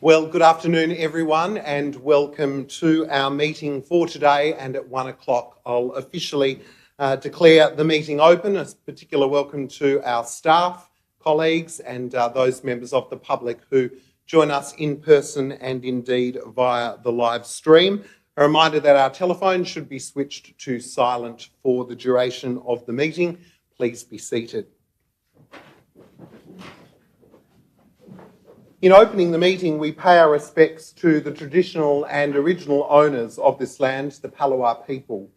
Well, good afternoon everyone and welcome to our meeting for today, and at 1 o'clock I'll officially declare the meeting open. A particular welcome to our staff, colleagues and those members of the public who join us in person and indeed via the live stream. A reminder that our telephone should be switched to silent for the duration of the meeting. Please be seated. In opening the meeting, we pay our respects to the traditional and original owners of this land, the Palawa people.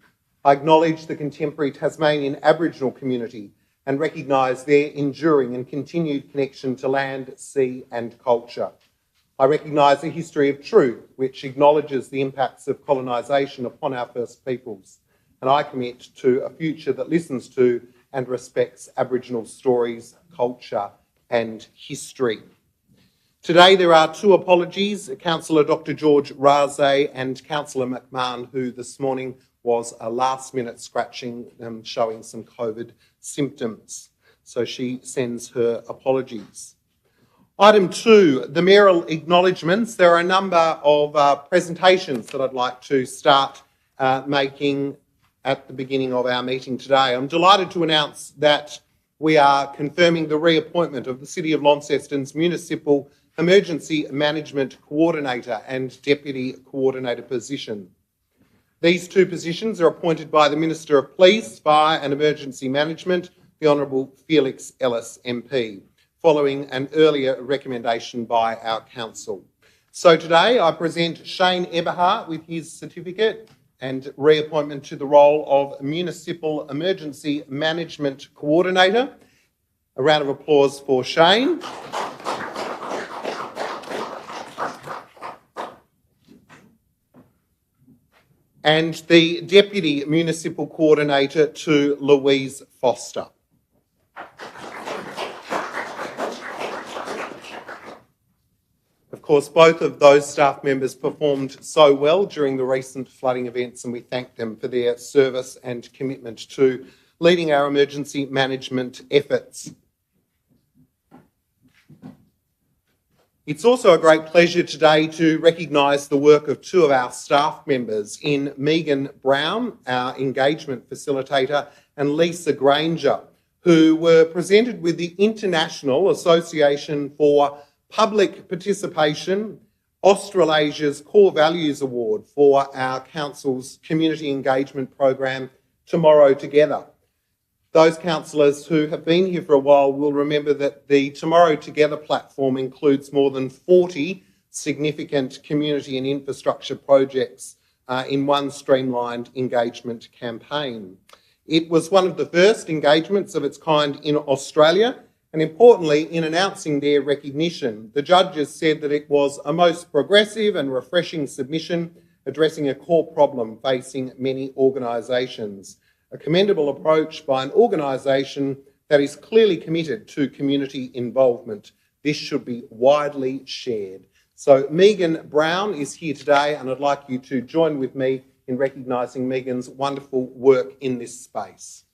I acknowledge the contemporary Tasmanian Aboriginal community and recognise their enduring and continued connection to land, sea and culture. I recognise a history of truth which acknowledges the impacts of colonisation upon our First Peoples, and I commit to a future that listens to and respects Aboriginal stories, culture and history. Today there are two apologies, Councillor Dr George Raze and Councillor McMahon, who this morning was a last-minute scratching showing some COVID symptoms. So she sends her apologies. Item 2, the mayoral acknowledgements. There are a number of presentations that I'd like to start making at the beginning of our meeting today. I'm delighted to announce that we are confirming the reappointment of the City of Launceston's Municipal Emergency Management Coordinator and Deputy Coordinator position. These two positions are appointed by the Minister of Police, Fire and Emergency Management, the Honourable Felix Ellis MP, following an earlier recommendation by our Council. So today I present Shane Eberhardt with his certificate and reappointment to the role of Municipal Emergency Management Coordinator. A round of applause for Shane. And the Deputy Municipal Coordinator to Louise Foster. Of course, both of those staff members performed so well during the recent flooding events, and we thank them for their service and commitment to leading our emergency management efforts. It's also a great pleasure today to recognise the work of two of our staff members in Megan Brown, our engagement facilitator, and Lisa Granger, who were presented with the International Association for Public Participation Australasia's Core Values Award for our Council's Community Engagement Program, Tomorrow Together. Those councillors who have been here for a while will remember that the Tomorrow Together platform includes more than 40 significant community and infrastructure projects in one streamlined engagement campaign. It was one of the first engagements of its kind in Australia, and importantly, in announcing their recognition, the judges said that it was a most progressive and refreshing submission addressing a core problem facing many organisations. A commendable approach by an organisation that is clearly committed to community involvement. This should be widely shared. So Megan Brown is here today, and I'd like you to join with me in recognising Megan's wonderful work in this space.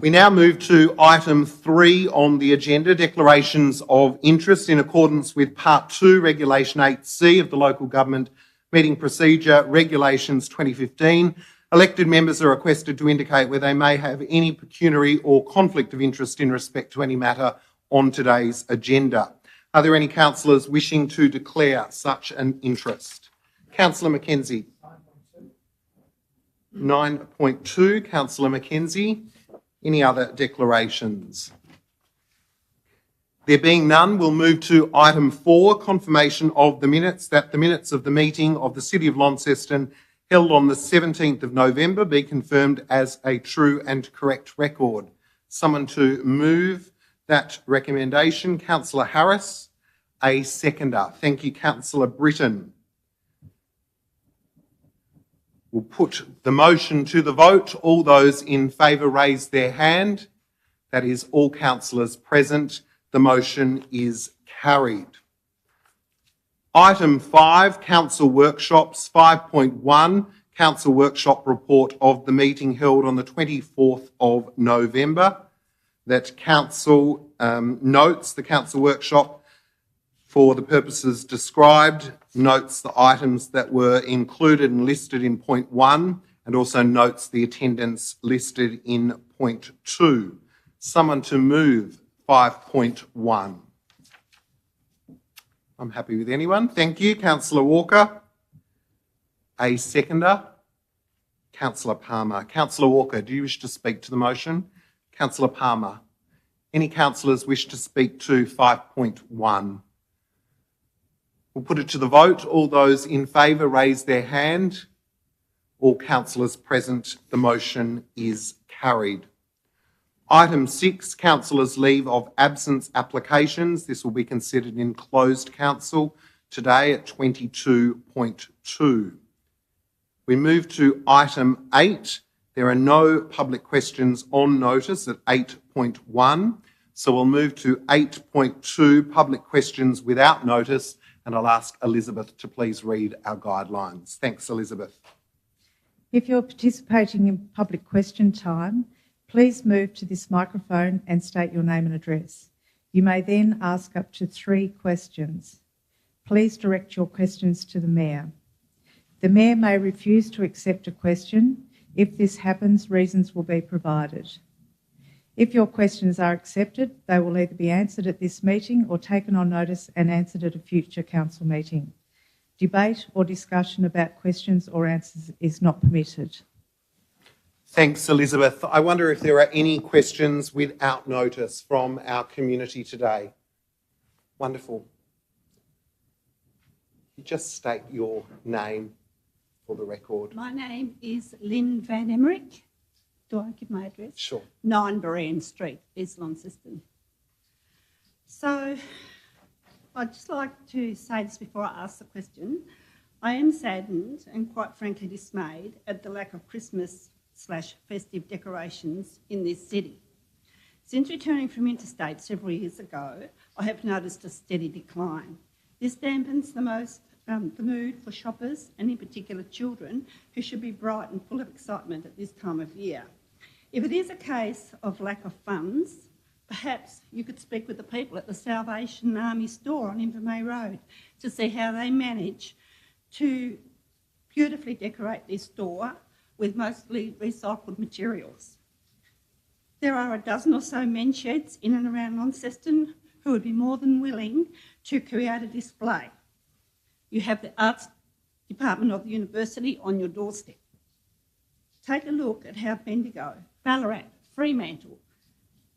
We now move to item 3 on the agenda, declarations of interest in accordance with Part 2, Regulation 8C of the Local Government Meeting Procedure, Regulations 2015. Elected members are requested to indicate where they may have any pecuniary or conflict of interest in respect to any matter on today's agenda. Are there any councillors wishing to declare such an interest? Councillor Mackenzie. 9.2, Councillor Mackenzie. Any other declarations? There being none, we'll move to item 4, confirmation of the minutes, that the minutes of the meeting of the City of Launceston held on the 17th of November be confirmed as a true and correct record. Someone to move that recommendation? Councillor Harris. A seconder. Thank you, Councillor Britton. We'll put the motion to the vote. All those in favour raise their hand. That is all councillors present. The motion is carried. Item 5, Council Workshops. 5.1, Council Workshop Report of the meeting held on the 24th of November. That Council notes the Council Workshop for the purposes described, notes the items that were included and listed in point 1, and also notes the attendance listed in point 2. Someone to move 5.1. I'm happy with anyone. Thank you. Councillor Walker. A seconder. Councillor Palmer. Councillor Walker, do you wish to speak to the motion? Councillor Palmer. Any councillors wish to speak to 5.1? We'll put it to the vote. All those in favour raise their hand. All councillors present, the motion is carried. Item 6, councillors' leave of absence applications. This will be considered in closed council today at 22.2. We move to item 8. There are no public questions on notice at 8.1. So we'll move to 8.2, public questions without notice, and I'll ask Elizabeth to please read our guidelines. Thanks, Elizabeth. If you're participating in public question time, please move to this microphone and state your name and address. You may then ask up to 3 questions. Please direct your questions to the Mayor. The Mayor may refuse to accept a question. If this happens, reasons will be provided. If your questions are accepted, they will either be answered at this meeting or taken on notice and answered at a future council meeting. Debate or discussion about questions or answers is not permitted. Thanks, Elizabeth. I wonder if there are any questions without notice from our community today. Wonderful. You just state your name for the record. My name is Lynn Van Emmerich. Do I give my address? Sure. 9 Berean Street, East Launceston. So I'd just like to say this before I ask the question. I am saddened and quite frankly dismayed at the lack of Christmas/festive decorations in this city. Since returning from interstate several years ago, I have noticed a steady decline. This dampens the mood for shoppers and in particular children who should be bright and full of excitement at this time of year. If it is a case of lack of funds, perhaps you could speak with the people at the Salvation Army store on Invermay Road to see how they manage to beautifully decorate their store with mostly recycled materials. There are a dozen or so men's sheds in and around Launceston who would be more than willing to create a display. You have the Arts Department of the University on your doorstep. Take a look at how Bendigo, Ballarat, Fremantle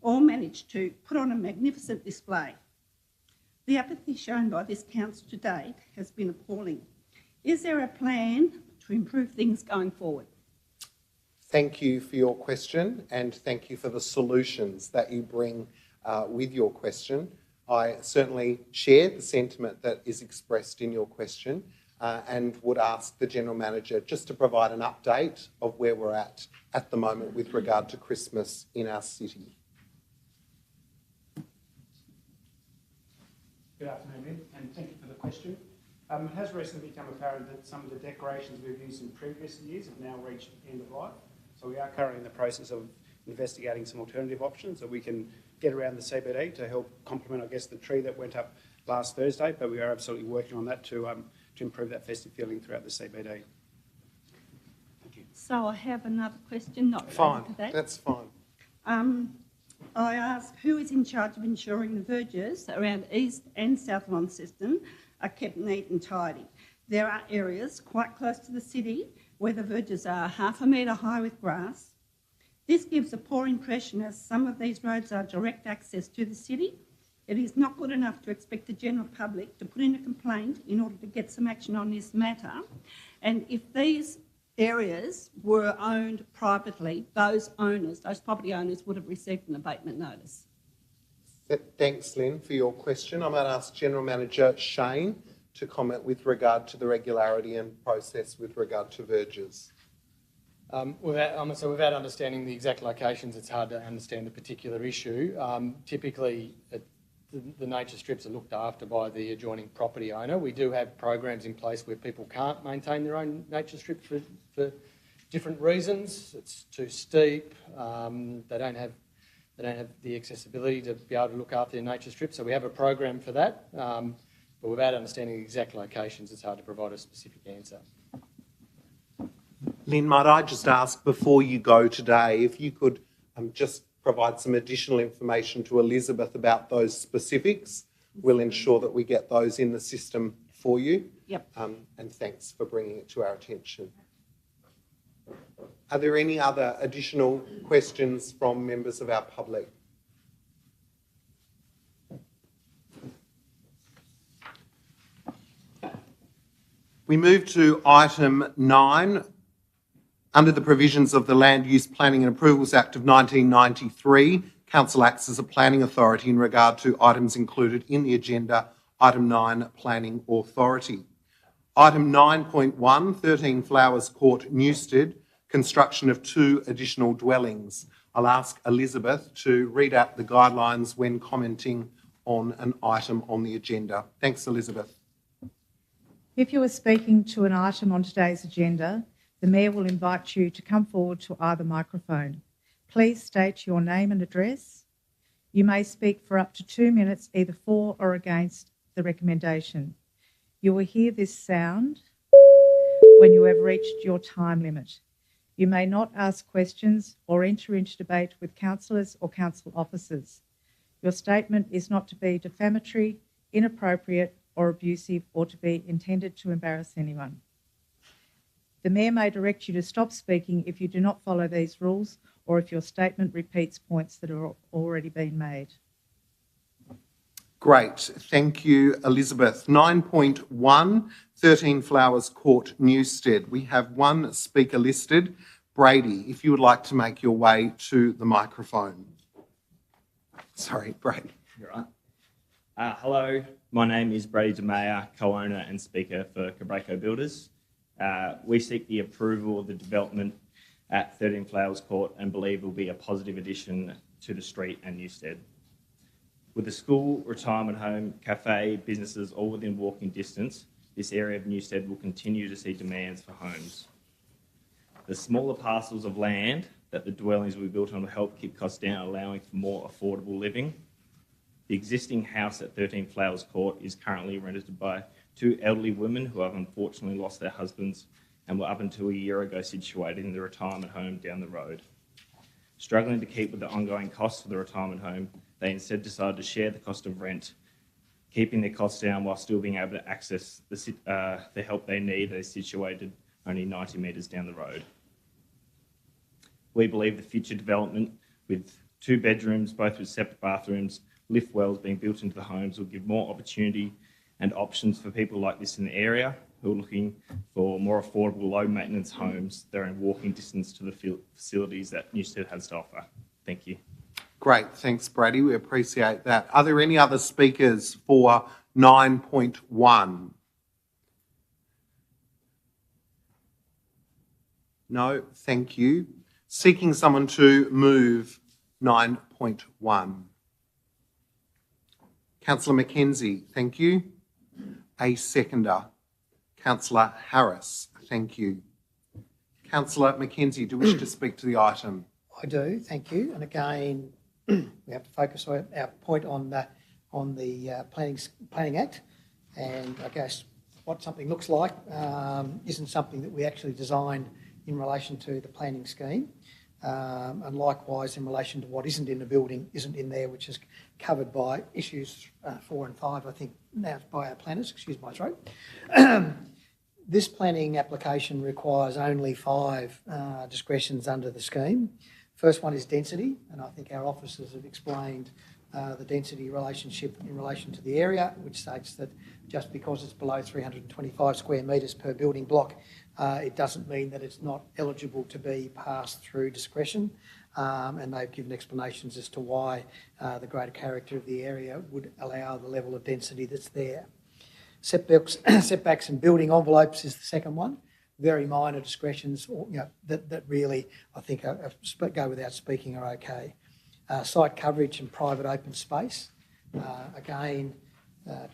all managed to put on a magnificent display. The apathy shown by this council to date has been appalling. Is there a plan to improve things going forward? Thank you for your question and thank you for the solutions that you bring with your question. I certainly share the sentiment that is expressed in your question and would ask the General Manager just to provide an update of where we're at the moment with regard to Christmas in our city. Good afternoon, Ed, and thank you for the question. It has recently become apparent that some of the decorations we've used in previous years have now reached end of life. So we are currently in the process of investigating some alternative options that we can get around the CBD to help complement, I guess, the tree that went up last Thursday. But we are absolutely working on that to improve that festive feeling throughout the CBD. Thank you. So I have another question, not Fine, related to that. that's fine. I ask who is in charge of ensuring the verges around East and South Launceston are kept neat and tidy. There are areas quite close to the city where the verges are 1/2 metre high with grass. This gives a poor impression as some of these roads are direct access to the city. It is not good enough to expect the general public to put in a complaint in order to get some action on this matter. And if these areas were owned privately, those property owners would have received an abatement notice. Thanks, Lynn, for your question. I might ask General Manager Shane to comment with regard to the regularity and process with regard to verges. Without understanding the exact locations, it's hard to understand the particular issue. Typically, the nature strips are looked after by the adjoining property owner. We do have programs in place where people can't maintain their own nature strips for different reasons. It's too steep. They don't have the accessibility to be able to look after their nature strips. So we have a program for that. But without understanding the exact locations, it's hard to provide a specific answer. Lynn, might I just ask before you go today if you could just provide some additional information to Elizabeth about those specifics? We'll ensure that we get those in the system for you. Yep. And thanks for bringing it to our attention. Are there any other additional questions from members of our public? We move to item 9. Under the provisions of the Land Use Planning and Approvals Act of 1993, Council acts as a planning authority in regard to items included in the agenda. Item 9, Planning Authority. Item 9.1, 13 Flowers Court, Newstead, construction of 2 additional dwellings. I'll ask Elizabeth to read out the guidelines when commenting on an item on the agenda. Thanks, Elizabeth. If you are speaking to an item on today's agenda, the Mayor will invite you to come forward to either microphone. Please state your name and address. You may speak for up to 2 minutes, either for or against the recommendation. You will hear this sound when you have reached your time limit. You may not ask questions or enter into debate with councillors or council officers. Your statement is not to be defamatory, inappropriate, or abusive, or to be intended to embarrass anyone. The Mayor may direct you to stop speaking if you do not follow these rules or if your statement repeats points that have already been made. Great, thank you, Elizabeth. 9.1, 13 Flowers Court, Newstead. We have one speaker listed. Brady, if you would like to make your way to the microphone. Sorry, Brady. You're right. Hello, my name is Brady DeMeyer, co-owner and speaker for Cabraco Builders. We seek the approval of the development at 13 Flowers Court and believe will be a positive addition to the street and Newstead. With the school, retirement home, cafe, businesses all within walking distance, this area of Newstead will continue to see demands for homes. The smaller parcels of land that the dwellings will be built on will help keep costs down, allowing for more affordable living. The existing house at 13 Flowers Court is currently rented by 2 elderly women who have unfortunately lost their husbands and were up until a year ago situated in the retirement home down the road. Struggling to keep with the ongoing costs for the retirement home, they instead decided to share the cost of rent, keeping their costs down while still being able to access the help they need. They're situated only 90 metres down the road. We believe the future development with 2 bedrooms, both with separate bathrooms, lift wells being built into the homes will give more opportunity and options for people like this in the area who are looking for more affordable, low-maintenance homes that are in walking distance to the facilities that Newstead has to offer. Thank you. Great, thanks, Brady. We appreciate that. Are there any other speakers for 9.1? No, thank you. Seeking someone to move 9.1. Councillor McKenzie, thank you. A seconder. Councillor Harris, thank you. Councillor McKenzie, do you wish to speak to the item? I do, thank you. And again, we have to focus our point on the Planning Act, and I guess what something looks like isn't something that we actually designed in relation to the planning scheme, and likewise in relation to what isn't in the building isn't in there, which is covered by issues 4 and 5, I think, now by our planners. Excuse my throat. This planning application requires only 5 discretions under the scheme. First one is density, and I think our officers have explained the density relationship in relation to the area, which states that just because it's below 325 square metres per building block, it doesn't mean that it's not eligible to be passed through discretion, and they've given explanations as to why the greater character of the area would allow the level of density that's there. Setbacks and building envelopes is the second one. Very minor discretions, that really I think go without speaking are okay. Site coverage and private open space. Again,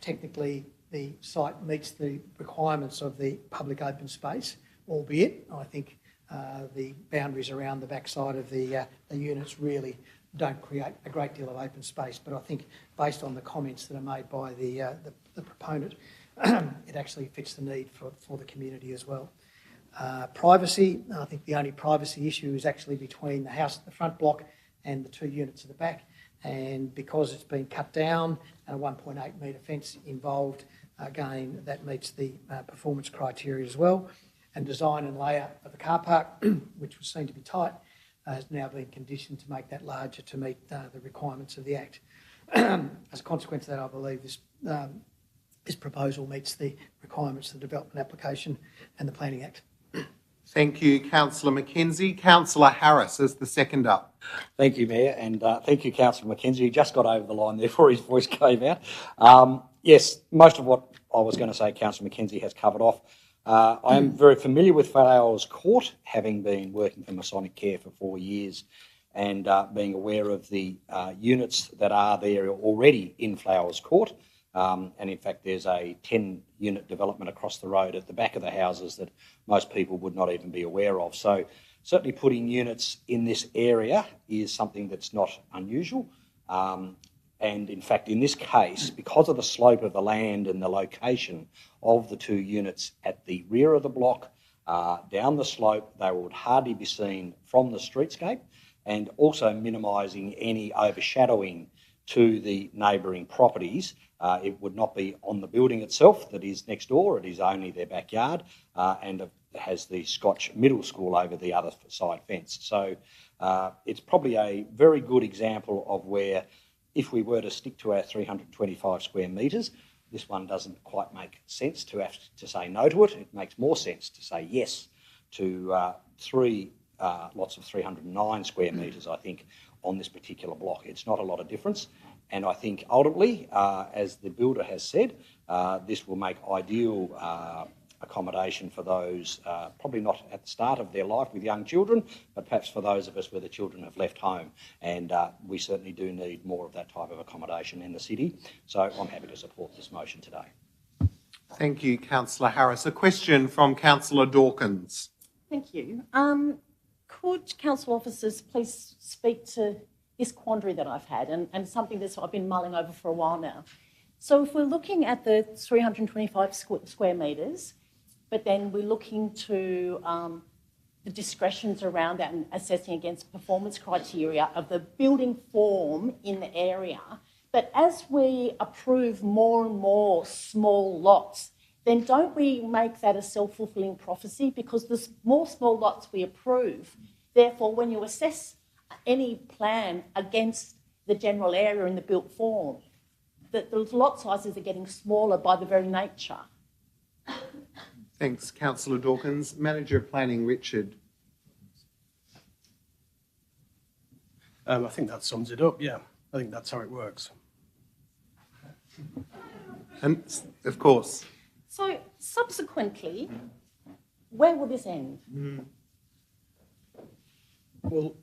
technically, the site meets the requirements of the public open space, albeit I think the boundaries around the backside of the units really don't create a great deal of open space. But I think based on the comments that are made by the proponent, it actually fits the need for the community as well. Privacy, I think the only privacy issue is actually between the house at the front block and the 2 units at the back. And because it's been cut down and a 1.8 metre fence involved, again, that meets the performance criteria as well. And design and layout of the car park, which was seen to be tight, has now been conditioned to make that larger to meet the requirements of the Act. As a consequence of that, I believe this proposal meets the requirements of the Development Application and the Planning Act. Thank you, Councillor Mackenzie. Councillor Harris is the second up. Thank you, Mayor, and thank you, Councillor Mackenzie. You just got over the line there before his voice came out. Yes, most of what I was going to say, Councillor Mackenzie has covered off. I am very familiar with Flowers Court, having been working for Masonic Care for 4 years and being aware of the units that are there already in Flowers Court. And in fact, there's a 10-unit development across the road at the back of the houses that most people would not even be aware of. So certainly putting units in this area is something that's not unusual. And in fact, in this case, because of the slope of the land and the location of the 2 units at the rear of the block, down the slope, they would hardly be seen from the streetscape, and also minimising any overshadowing to the neighbouring properties. It would not be on the building itself that is next door, it is only their backyard, and it has the Scotch Middle School over the other side fence. So it's probably a very good example of where, if we were to stick to our 325 square metres, this one doesn't quite make sense to have to say no to it. It makes more sense to say yes to 3 lots of 309 square metres, I think, on this particular block. It's not a lot of difference. And I think ultimately, as the builder has said, this will make ideal accommodation for those, probably not at the start of their life with young children, but perhaps for those of us where the children have left home. And we certainly do need more of that type of accommodation in the city. So I'm happy to support this motion today. Thank you, Councillor Harris. A question from Councillor Dawkins. Thank you. Could council officers please speak to this quandary that I've had and something that I've been mulling over for a while now. So if we're looking at the 325 square metres, but then we're looking to the discretions around that and assessing against performance criteria of the building form in the area, but as we approve more and more small lots, then don't we make that a self-fulfilling prophecy? Because the more small lots we approve, therefore when you assess any plan against the general area in the built form, that the lot sizes are getting smaller by the very nature. Thanks, Councillor Dawkins. Manager of Planning, Richard. I think that sums it up, yeah. I think that's how it works. And of course. So subsequently, where will this end? Well,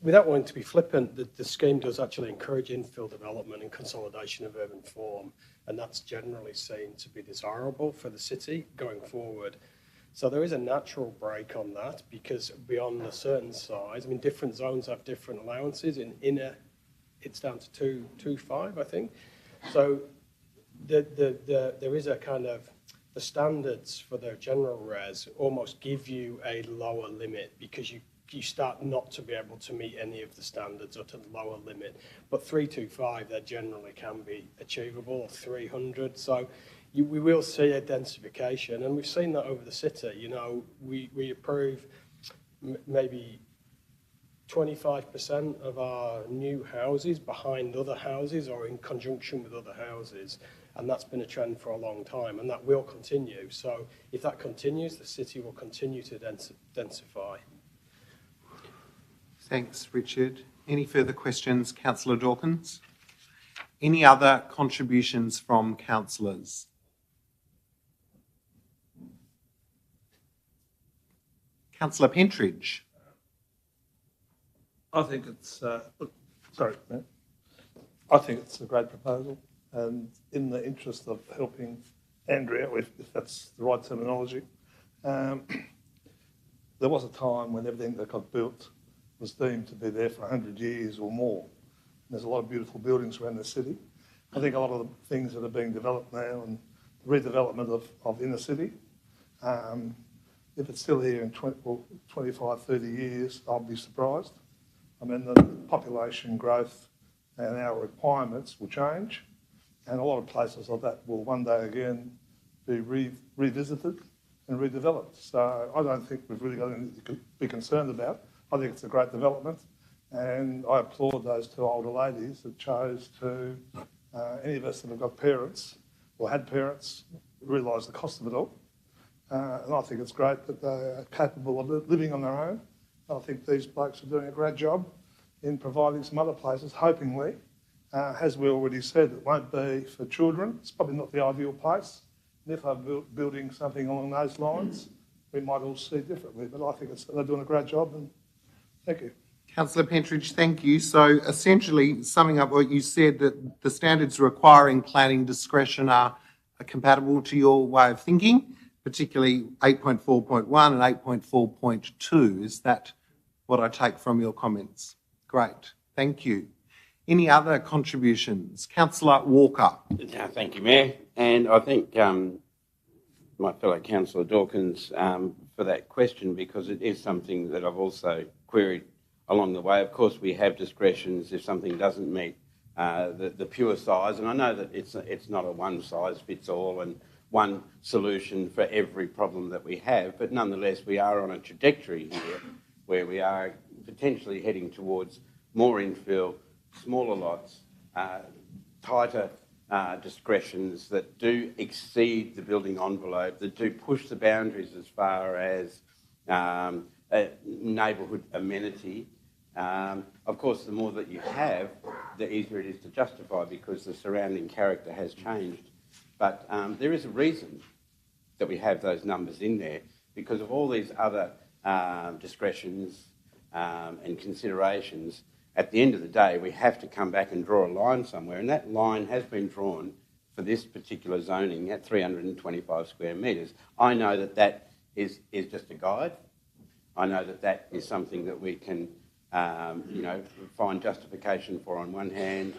without wanting to be flippant, the scheme does actually encourage infill development and consolidation of urban form, and that's generally seen to be desirable for the city going forward. So there is a natural break on that, because beyond a certain size, I mean, different zones have different allowances. In inner, it's down to 225, I think. So there is a kind of, the standards for the general res almost give you a lower limit, because you start not to be able to meet any of the standards or to the lower limit. But 325, that generally can be achievable, or 300. So we will see a densification, and we've seen that over the city. You know, we approve maybe 25% of our new houses behind other houses or in conjunction with other houses. And that's been a trend for a long time, and that will continue. So if that continues, the city will continue to densify. Thanks, Richard. Any further questions, Councillor Dawkins? Any other contributions from councillors? Councillor Pentridge. I think it's... sorry, Matt. I think it's a great proposal, and in the interest of helping Andrea, if that's the right terminology, there was a time when everything that got built was deemed to be there for 100 years or more. And there's a lot of beautiful buildings around the city. I think a lot of the things that are being developed now and the redevelopment of inner city, if it's still here in 25, 30 years, I'll be surprised. I mean, the population growth and our requirements will change, and a lot of places like that will one day again be revisited and redeveloped. So I don't think we've really got anything to be concerned about. I think it's a great development, and I applaud those two older ladies that chose to, any of us that have got parents or had parents, realise the cost of it all. And I think it's great that they are capable of living on their own. I think these blokes are doing a great job in providing some other places, hopingly. As we already said, it won't be for children. It's probably not the ideal place. And if they're building something along those lines, we might all see differently. But I think they're doing a great job, and thank you. Councillor Pentridge, thank you. So essentially, summing up what you said, that the standards requiring planning discretion are compatible to your way of thinking, particularly 8.4.1 and 8.4.2. Is that what I take from your comments? Great, thank you. Any other contributions? Councillor Walker. Thank you, Mayor. And I thank my fellow Councillor Dawkins for that question, because it is something that I've also queried along the way. Of course, we have discretions if something doesn't meet the pure size, and I know that it's not a one-size-fits-all and one solution for every problem that we have, but nonetheless, we are on a trajectory here where we are potentially heading towards more infill, smaller lots, tighter discretions that do exceed the building envelope, that do push the boundaries as far as neighbourhood amenity. Of course, the more that you have, the easier it is to justify, because the surrounding character has changed. But there is a reason that we have those numbers in there, because of all these other discretions and considerations. At the end of the day, we have to come back and draw a line somewhere, and that line has been drawn for this particular zoning at 325 square metres. I know that that is just a guide. I know that that is something that we can, find justification for on one hand,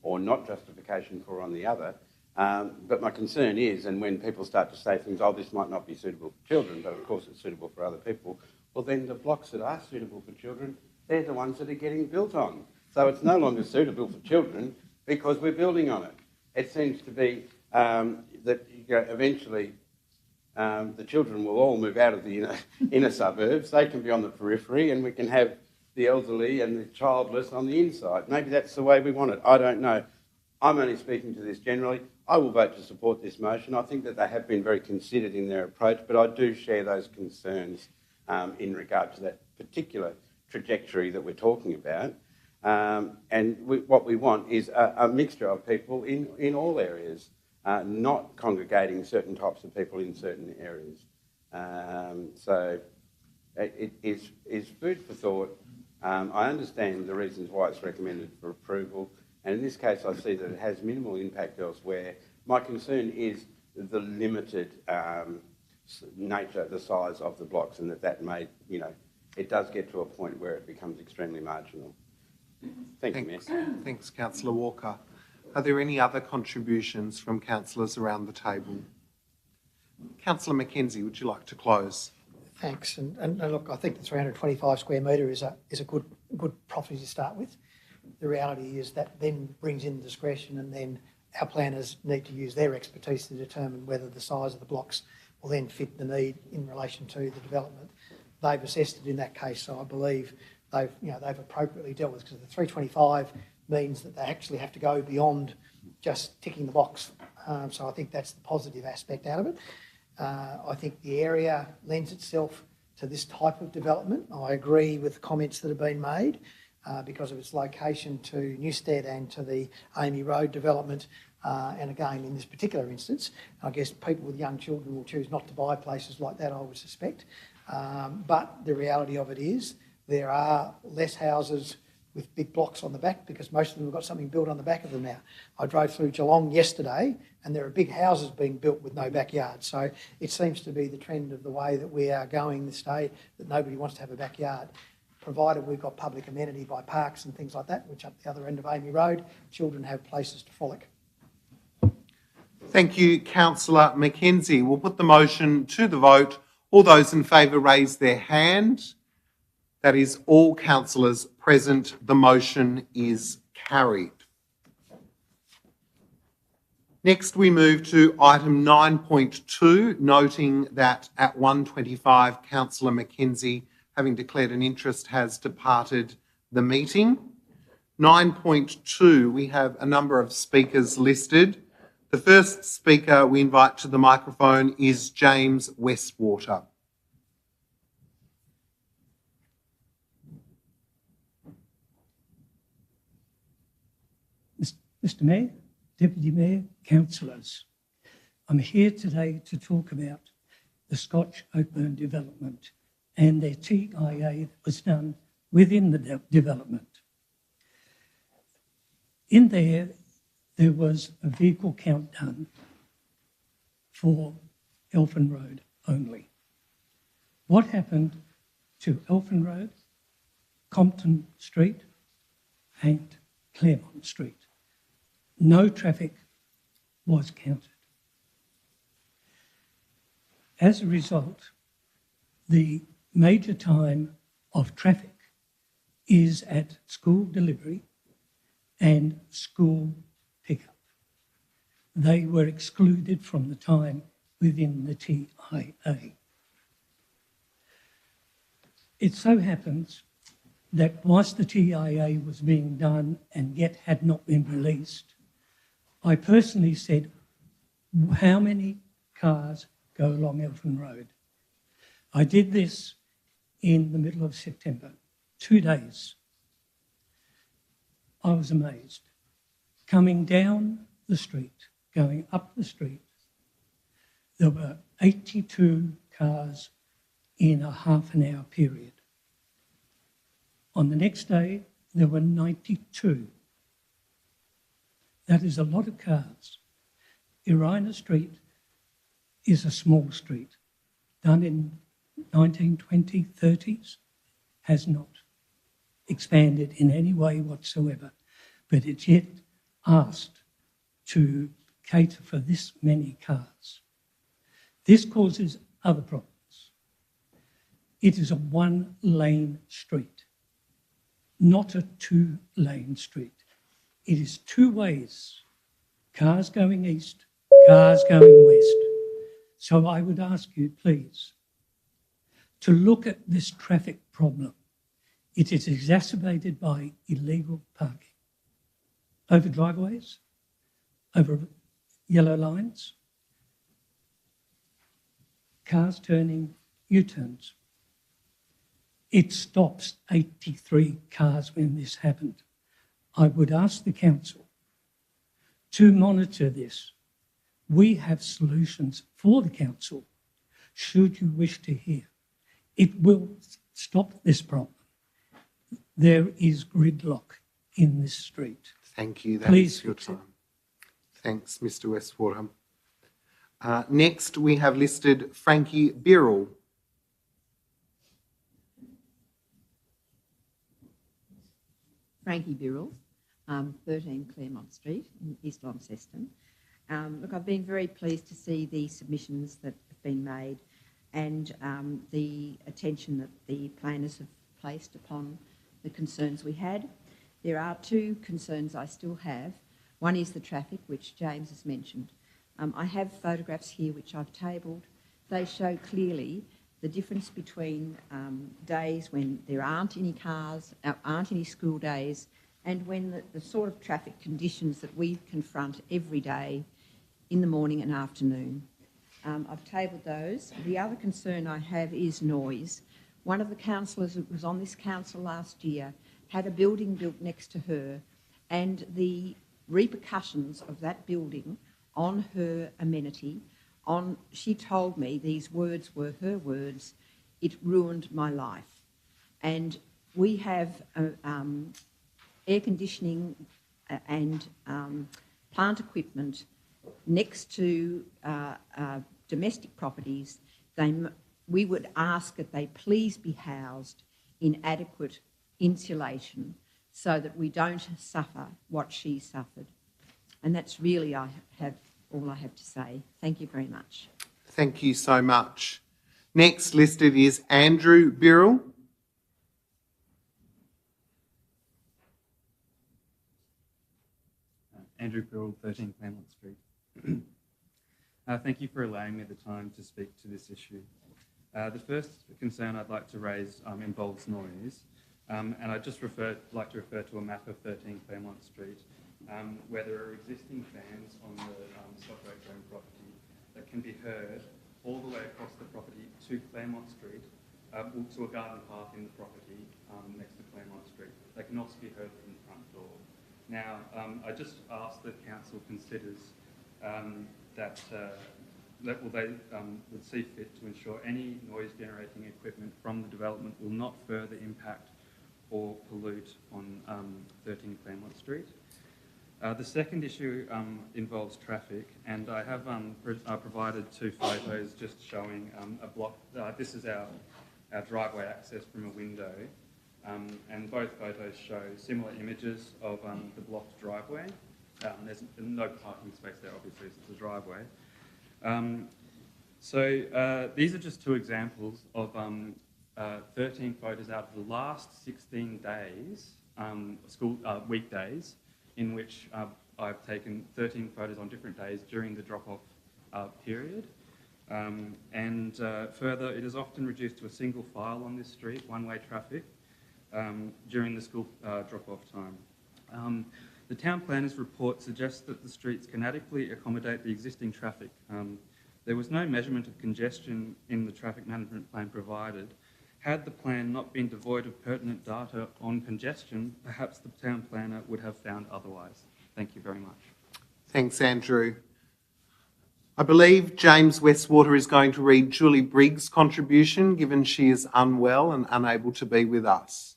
or not justification for on the other. But my concern is, and when people start to say things, oh, this might not be suitable for children, but of course it's suitable for other people, well, then the blocks that are suitable for children, they're the ones that are getting built on. So it's no longer suitable for children because we're building on it. It seems to be that eventually the children will all move out of the inner suburbs. They can be on the periphery, and we can have the elderly and the childless on the inside. Maybe that's the way we want it. I don't know. I'm only speaking to this generally. I will vote to support this motion. I think that they have been very considered in their approach, but I do share those concerns in regard to that particular trajectory that we're talking about. What we want is a mixture of people in all areas, not congregating certain types of people in certain areas. So it is food for thought. I understand the reasons why it's recommended for approval, and in this case I see that it has minimal impact elsewhere. My concern is the limited nature, the size of the blocks, and that may, it does get to a point where it becomes extremely marginal. Thank you, Mayor. Thanks, Councillor Walker. Are there any other contributions from councillors around the table? Councillor Mackenzie, would you like to close? Thanks. And look, I think the 325 square metre is a good property to start with. The reality is that then brings in discretion, and then our planners need to use their expertise to determine whether the size of the blocks will then fit the need in relation to the development. They've assessed it in that case, so I believe they've appropriately dealt with it, because the 325 means that they actually have to go beyond just ticking the box. So I think that's the positive aspect out of it. I think the area lends itself to this type of development. I agree with the comments that have been made because of its location to Newstead and to the Amy Road development. And again, in this particular instance, I guess people with young children will choose not to buy places like that, I would suspect. But the reality of it is there are less houses with big blocks on the back, because most of them have got something built on the back of them now. I drove through Geelong yesterday and there are big houses being built with no backyard. So it seems to be the trend of the way that we are going this day, that nobody wants to have a backyard, provided we've got public amenity by parks and things like that, which up the other end of Amy Road, children have places to frolic. Thank you, Councillor Mackenzie. We'll put the motion to the vote. All those in favour raise their hand. That is all councillors present. The motion is carried. Next, we move to item 9.2, noting that at 1:25, Councillor Mackenzie, having declared an interest, has departed the meeting. 9.2, we have a number of speakers listed. The first speaker we invite to the microphone is James Westwater. Mr Mayor, Deputy Mayor, councillors, I'm here today to talk about the Scotch Oakburn development and their TIA that was done within the development. In there was a vehicle count done for Elfin Road only. What happened to Elfin Road, Compton Street and Claremont Street? No traffic was counted. As a result, the major time of traffic is at school delivery and school pickup. They were excluded from the time within the TIA. It so happens that whilst the TIA was being done and yet had not been released, I personally said, how many cars go along Elfin Road? I did this in the middle of September, 2 days. I was amazed. Coming down the street, going up the street, there were 82 cars in a half an hour period. On the next day, there were 92. That is a lot of cars. Irina Street is a small street, done in 1920s, 30s, has not expanded in any way whatsoever, but it's yet asked to cater for this many cars. This causes other problems. It is a one-lane street, not a two-lane street. It is two ways, cars going east, cars going west. So I would ask you, please, to look at this traffic problem. It is exacerbated by illegal parking. Over driveways, over yellow lines, cars turning U-turns. It stops 83 cars when this happened. I would ask the council to monitor this. We have solutions for the council, should you wish to hear. It will stop this problem. There is gridlock in this street. Thank you. That Please is your fix it. time. Thanks, Mr. Westwater. Next, we have listed Frankie Birrell. Frankie Birrell, 13 Claremont Street in East Launceston. Look, I've been very pleased to see the submissions that have been made and the attention that the planners have placed upon the concerns we had. There are two concerns I still have. One is the traffic, which James has mentioned. I have photographs here which I've tabled. They show clearly the difference between days when there aren't any cars, aren't any school days, and when the sort of traffic conditions that we confront every day in the morning and afternoon. I've tabled those. The other concern I have is noise. One of the councillors that was on this council last year had a building built next to her, and the repercussions of that building on her amenity, she told me these words were her words, it ruined my life. And we have air conditioning and plant equipment next to domestic properties, we would ask that they please be housed in adequate insulation so that we don't suffer what she suffered. And that's really all I have to say. Thank you very much. Thank you so much. Next listed is Andrew Birrell. Andrew Birrell, 13 Claremont Street. Thank you for allowing me the time to speak to this issue. The first concern I'd like to raise involves noise, and I'd just like to refer to a map of 13 Claremont Street, where there are existing fans on the Stockbroke Zone property that can be heard all the way across the property to Claremont Street, to a garden path in the property next to Claremont Street. They can also be heard from the front door. Now, I just ask that Council considers that they would see fit to ensure any noise-generating equipment from the development will not further impact or pollute on 13 Claremont Street. The second issue involves traffic, and I have provided two photos just showing a block. This is our driveway access from a window, and both photos show similar images of the blocked driveway. There's no parking space there, obviously, it's the driveway. These are just two examples of 13 photos out of the last 16 days, weekdays, in which I've taken 13 photos on different days during the drop-off period. Further, it is often reduced to a single file on this street, one-way traffic, during the school drop-off time. The town planner's report suggests that the streets can adequately accommodate the existing traffic. There was no measurement of congestion in the traffic management plan provided. Had the plan not been devoid of pertinent data on congestion, perhaps the town planner would have found otherwise. Thank you very much. Thanks, Andrew. I believe James Westwater is going to read Julie Briggs' contribution, given she is unwell and unable to be with us.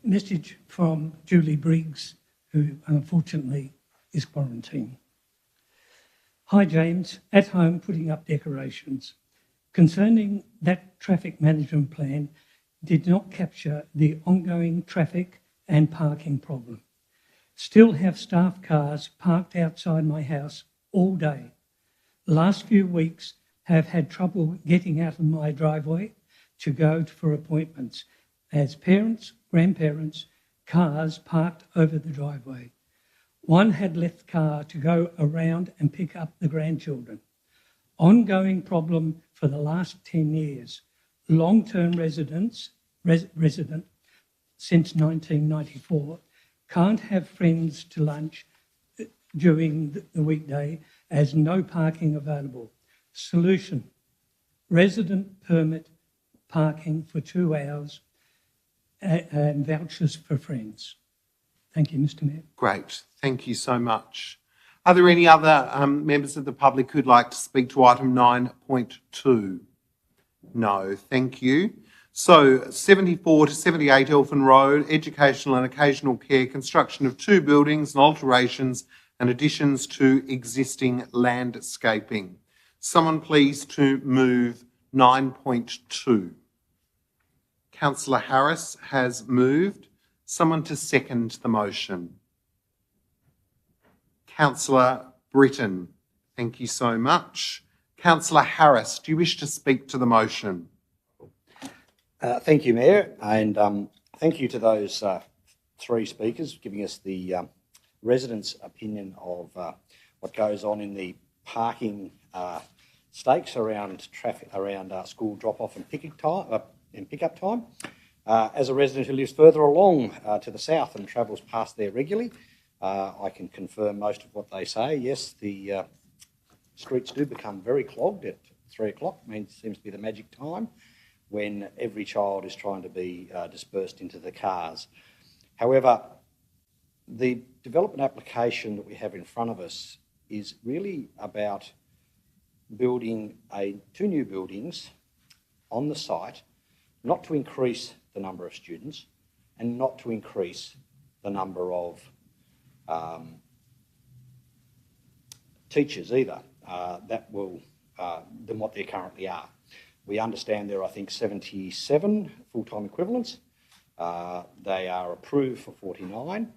Message from Julie Briggs, who unfortunately is quarantined. Hi James, at home putting up decorations. Concerning that traffic management plan did not capture the ongoing traffic and parking problem. Still have staff cars parked outside my house all day. The last few weeks have had trouble getting out of my driveway to go for appointments as parents, grandparents, cars parked over the driveway. One had left the car to go around and pick up the grandchildren. Ongoing problem for the last 10 years. Long-term resident since 1994, can't have friends to lunch during the weekday as no parking available. Solution, resident permit parking for 2 hours and vouchers for friends. Thank you, Mr. Mayor. Great, thank you so much. Are there any other members of the public who'd like to speak to item 9.2? No, thank you. So 74 to 78 Elfin Road, educational and occasional care, construction of 2 buildings and alterations and additions to existing landscaping. Someone please to move 9.2. Councillor Harris has moved. Someone to second the motion. Councillor Britton, thank you so much. Councillor Harris, do you wish to speak to the motion? Thank you, Mayor, and thank you to those 3 speakers giving us the residents' opinion of what goes on in the parking stakes around traffic, around school drop-off and pickup time. As a resident who lives further along to the south and travels past there regularly, I can confirm most of what they say. Yes, the streets do become very clogged at 3 o'clock seems to be the magic time when every child is trying to be dispersed into the cars. However, the development application that we have in front of us is really about building 2 new buildings on the site, not to increase the number of students and not to increase the number of teachers either, than what there currently are. We understand there are, I think, 77 full-time equivalents. They are approved for 49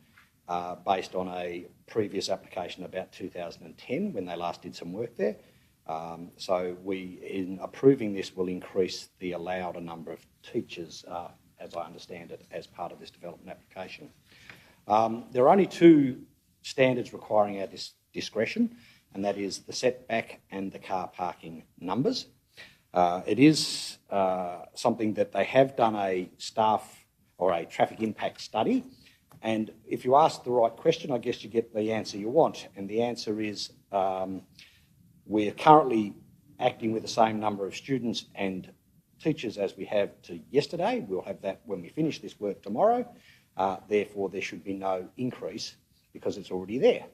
based on a previous application about 2010 when they last did some work there. So in approving this, will increase the allowed number of teachers, as I understand it, as part of this development application. There are only 2 standards requiring our discretion, and that is the setback and the car parking numbers. It is something that they have done a staff or a traffic impact study, and if you ask the right question, I guess you get the answer you want, and the answer is we're currently acting with the same number of students and teachers as we have to yesterday. We'll have that when we finish this work tomorrow. Therefore, there should be no increase because it's already there.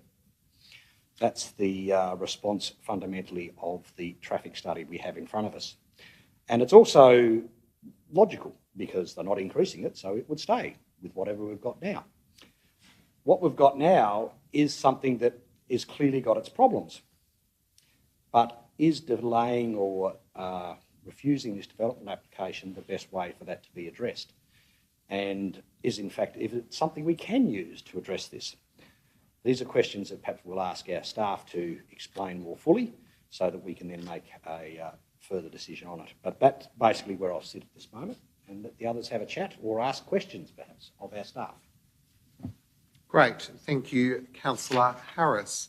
That's the response fundamentally of the traffic study we have in front of us. And it's also logical because they're not increasing it, so it would stay with whatever we've got now. What we've got now is something that is clearly got its problems, but is delaying or refusing this development application the best way for that to be addressed? And is in fact, if it's something we can use to address this? These are questions that perhaps we'll ask our staff to explain more fully so that we can then make a further decision on it. But that's basically where I'll sit at this moment, and let the others have a chat or ask questions perhaps of our staff. Great. Thank you, Councillor Harris.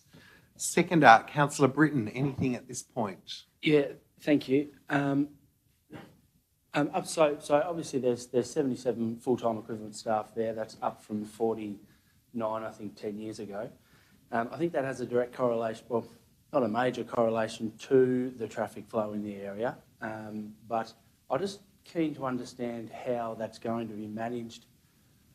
Seconder, Councillor Britton, anything at this point? Yeah, thank you. So obviously there's 77 full-time equivalent staff there. That's up from 49, I think, 10 years ago. I think that has a direct correlation, well, not a major correlation to the traffic flow in the area, but I'm just keen to understand how that's going to be managed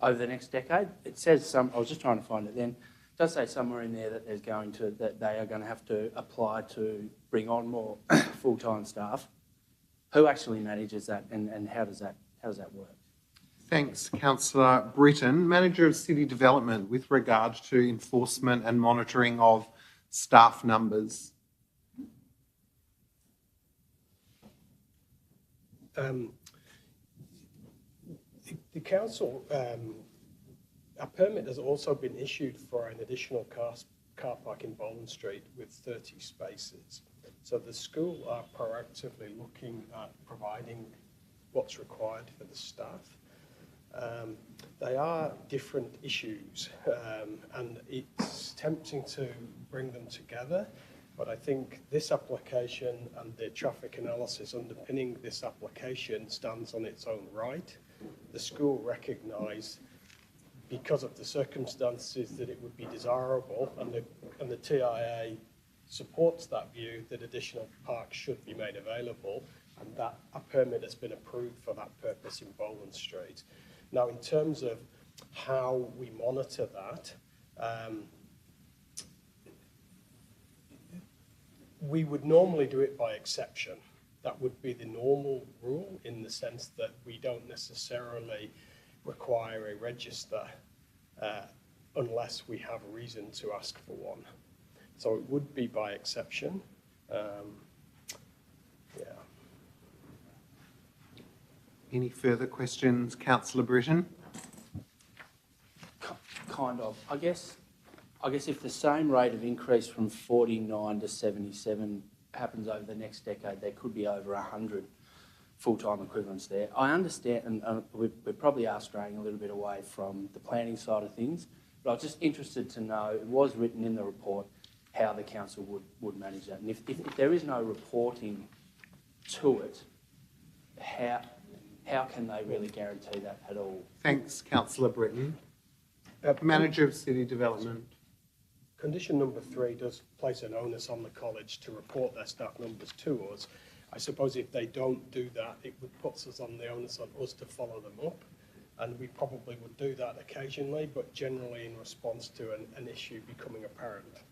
over the next decade. It says I was just trying to find it then. It does say somewhere in there that that they are going to have to apply to bring on more full-time staff. Who actually manages that, and how does that work? Thanks, Councillor Britton. Manager of City Development, with regard to enforcement and monitoring of staff numbers. The council, a permit has also been issued for an additional car park in Boland Street with 30 spaces. So the school are proactively looking at providing what's required for the staff. They are different issues, and it's tempting to bring them together, but I think this application and the traffic analysis underpinning this application stands on its own right. The school recognise, because of the circumstances, that it would be desirable, and the TIA supports that view, that additional parks should be made available, and that a permit has been approved for that purpose in Boland Street. Now, in terms of how we monitor that, we would normally do it by exception. That would be the normal rule, in the sense that we don't necessarily require a register unless we have a reason to ask for one. So it would be by exception. Yeah. Any further questions, Councillor Britton? Kind of. I guess if the same rate of increase from 49 to 77 happens over the next decade, there could be over 100 full-time equivalents there. I understand, and we probably are straying a little bit away from the planning side of things, but I was just interested to know, it was written in the report, how the council would manage that. And if there is no reporting to it, how can they really guarantee that at all? Thanks, Councillor Britton. Manager of City Development. Condition number 3 does place an onus on the college to report their staff numbers to us, I suppose if they don't do that, it would put us on the onus on us to follow them up. And we probably would do that occasionally, but generally in response to an issue becoming apparent.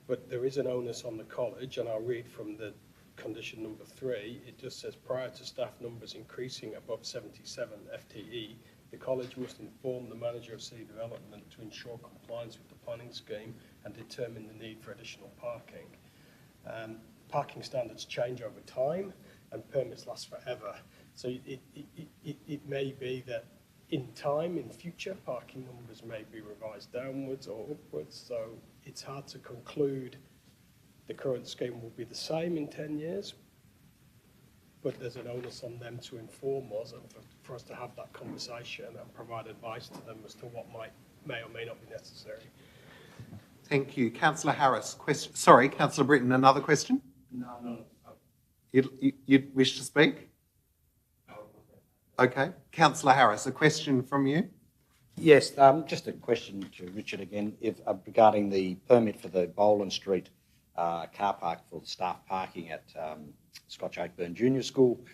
But there is an onus on the college, and I'll read from the condition number 3. It just says, prior to staff numbers increasing above 77 FTE, the college must inform the manager of city development to ensure compliance with the planning scheme and determine the need for additional parking. Parking standards change over time and permits last forever. So it may be that in time, in future, parking numbers may be revised downwards or upwards. So it's hard to conclude the current scheme will be the same in 10 years, but there's an onus on them to inform us and for us to have that conversation and provide advice to them as to what may or may not be necessary. Thank you. Councillor Harris. Sorry, Councillor Britton, another question? No. You'd wish to speak? Okay. Councillor Harris, a question from you? Yes, just a question to Richard again, regarding the permit for the Boland Street car park for staff parking at Scotch Oakburn Junior School.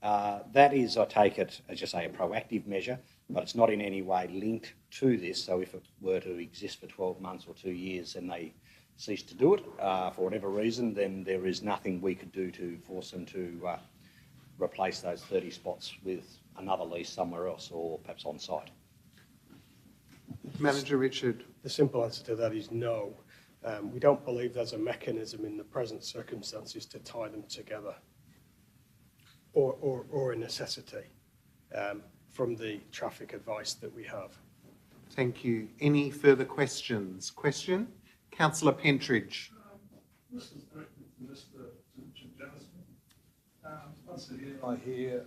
That is, I take it, as you say, a proactive measure, but it's not in any way linked to this. So if it were to exist for 12 months or 2 years and they cease to do it for whatever reason, then there is nothing we could do to force them to replace those 30 spots with another lease somewhere else or perhaps on site. Manager Richard. The simple answer to that is no. We don't believe there's a mechanism in the present circumstances to tie them together or a necessity from the traffic advice that we have. Thank you. Any further questions? Question? Councillor Pentridge. This is directed to Mr. Jennison. Once again, I hear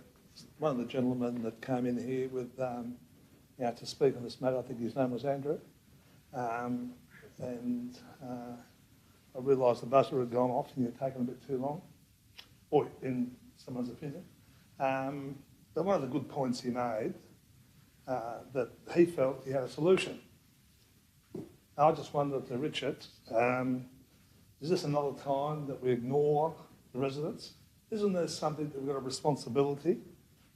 one of the gentlemen that came in here with, to speak on this matter. I think his name was Andrew. I realised the buzzer had gone off and you'd taken a bit too long, or in someone's opinion. But one of the good points he made, that he felt he had a solution. I just wondered to Richard, is this another time that we ignore the residents? Isn't there something that we've got a responsibility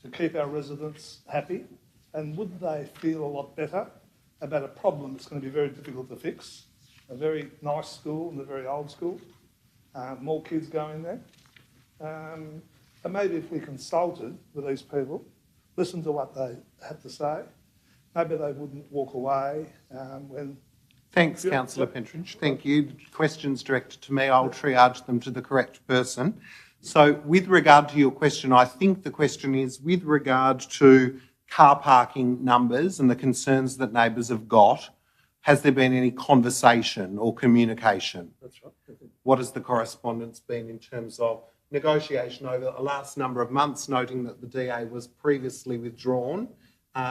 to keep our residents happy? And wouldn't they feel a lot better about a problem that's going to be very difficult to fix? A very nice school and a very old school, more kids going there. And maybe if we consulted with these people, listened to what they had to say, maybe they wouldn't walk away when... Thanks, Councillor Pentridge. Thank you. Questions directed to me, I'll triage them to the correct person. So with regard to your question, I think the question is with regard to car parking numbers and the concerns that neighbours have got, has there been any conversation or communication? That's right. What has the correspondence been in terms of negotiation over the last number of months, noting that the DA was previously withdrawn?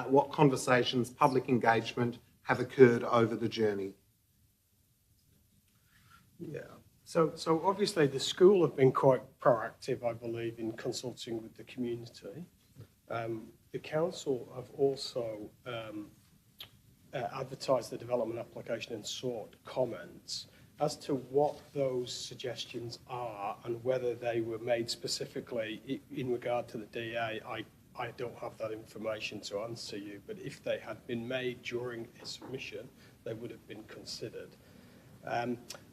What conversations, public engagement have occurred over the journey? Yeah. So obviously the school have been quite proactive, I believe, in consulting with the community. The council have also advertised the development application and sought comments as to what those suggestions are and whether they were made specifically in regard to the DA. I don't have that information to answer you, but if they had been made during a submission, they would have been considered.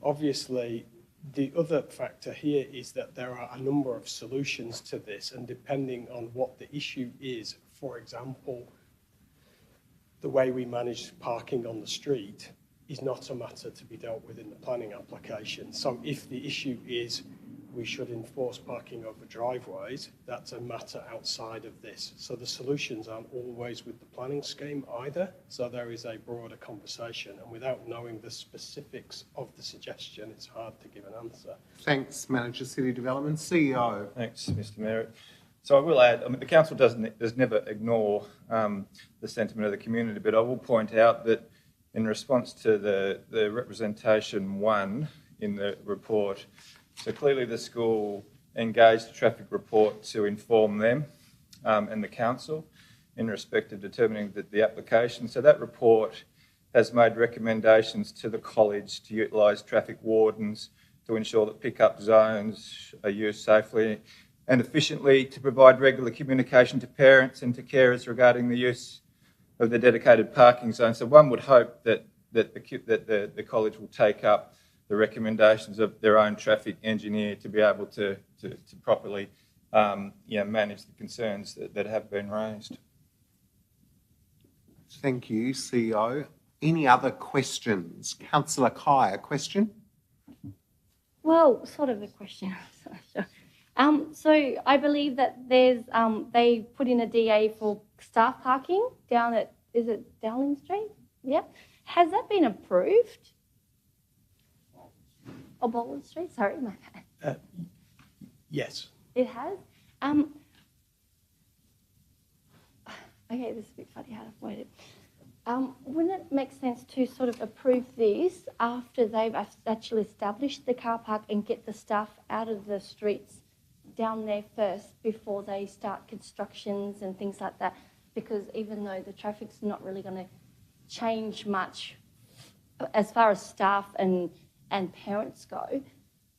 Obviously, the other factor here is that there are a number of solutions to this, and depending on what the issue is, for example, the way we manage parking on the street is not a matter to be dealt with in the planning application. So if the issue is we should enforce parking over driveways, that's a matter outside of this. So the solutions aren't always with the planning scheme either. So there is a broader conversation, and without knowing the specifics of the suggestion, it's hard to give an answer. Thanks, Manager City Development. CEO. Thanks, Mr Mayor. So I will add, the council does never ignore the sentiment of the community, but I will point out that in response to the representation 1 in the report, so clearly the school engaged the traffic report to inform them and the council in respect of determining the application. So that report has made recommendations to the college to utilise traffic wardens to ensure that pickup zones are used safely and efficiently, to provide regular communication to parents and to carers regarding the use of the dedicated parking zone. So one would hope that the college will take up the recommendations of their own traffic engineer to be able to properly manage the concerns that have been raised. Thank you, CEO. Any other questions? Councillor Kai, a question? Well, sort of a question. So I believe that there's they put in a DA for staff parking down at, is it Dowling Street? Yeah. Has that been approved? Or Boland Street? Sorry, my bad. Yes. It has? Okay, this is a bit funny how to word it. Wouldn't it make sense to sort of approve this after they've actually established the car park and get the staff out of the streets down there first before they start constructions and things like that? Because even though the traffic's not really going to change much as far as staff and parents go,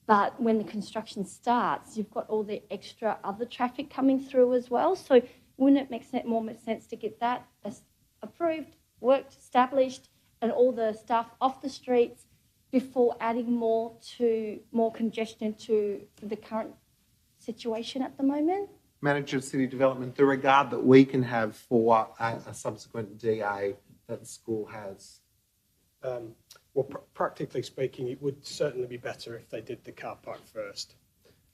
but when the construction starts, you've got all the extra other traffic coming through as well. So wouldn't it make more sense to get that approved, worked, established, and all the staff off the streets before adding more congestion to the current situation at the moment? Manager of City Development, the regard that we can have for a subsequent DA that the school has. Well, practically speaking, it would certainly be better if they did the car park first.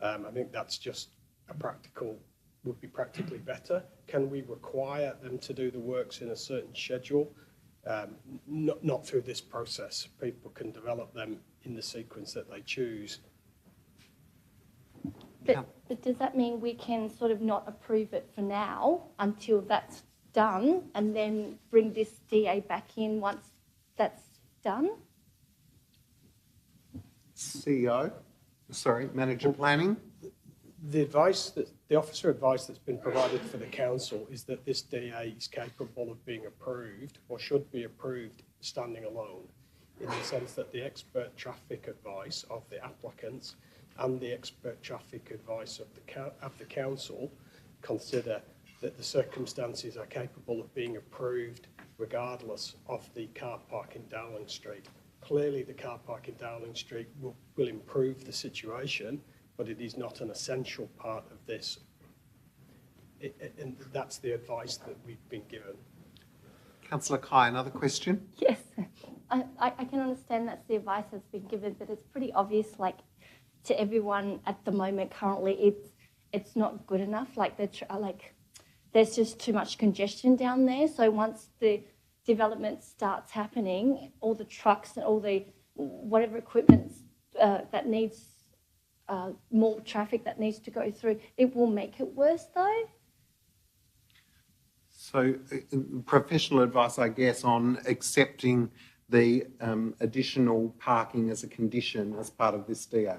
I think that's just would be practically better. Can we require them to do the works in a certain schedule? Not through this process. People can develop them in the sequence that they choose. But does that mean we can sort of not approve it for now until that's done and then bring this DA back in once that's done? CEO, sorry, Manager Planning. The officer advice that's been provided for the council is that this DA is capable of being approved or should be approved standing alone, in the sense that the expert traffic advice of the applicants and the expert traffic advice of the council consider that the circumstances are capable of being approved regardless of the car park in Dowling Street. Clearly the car park in Dowling Street will improve the situation, but it is not an essential part of this. And that's the advice that we've been given. Councillor Kai, another question? Yes, I can understand that's the advice that's been given, but it's pretty obvious, like, to everyone at the moment currently, it's not good enough. Like, there's just too much congestion down there. So once the development starts happening, all the trucks and all the whatever equipment that needs more traffic that needs to go through, it will make it worse though. So professional advice, I guess, on accepting the additional parking as a condition as part of this DA.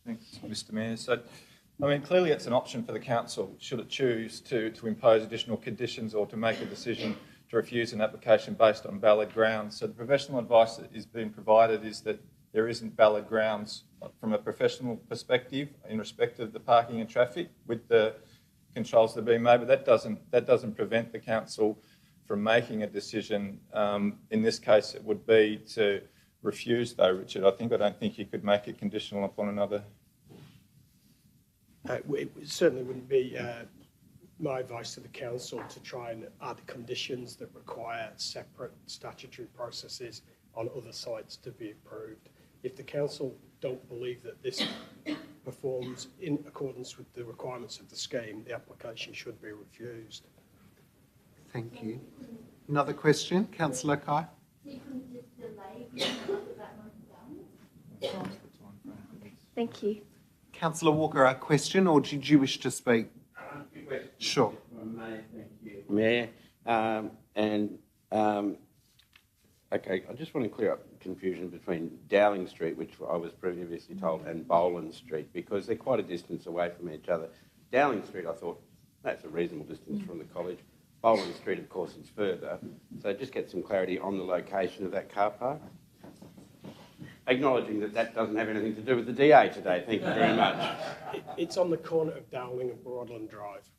Thanks, Mr Mayor. So, I mean, clearly it's an option for the council, should it choose to impose additional conditions or to make a decision to refuse an application based on valid grounds. So the professional advice that is being provided is that there isn't valid grounds from a professional perspective in respect of the parking and traffic with the controls that are being made, but that doesn't prevent the council from making a decision. In this case, it would be to refuse, though, Richard. I don't think you could make it conditional upon another. It certainly wouldn't be my advice to the council to try and add conditions that require separate statutory processes on other sites to be approved. If the council don't believe that this performs in accordance with the requirements of the scheme, the application should be refused. Thank you. Another question, Councillor Kai? Thank you. Councillor Walker, a question, or did you wish to speak? Sure. Mayor, okay, I just want to clear up confusion between Dowling Street, which I was previously told, and Boland Street, because they're quite a distance away from each other. Dowling Street, I thought, that's a reasonable distance from the college. Boland Street, of course, is further. So just get some clarity on the location of that car park. acknowledging that that doesn't have anything to do with the DA today. Thank you very much. It's on the corner of Dowling and Broadland Drive.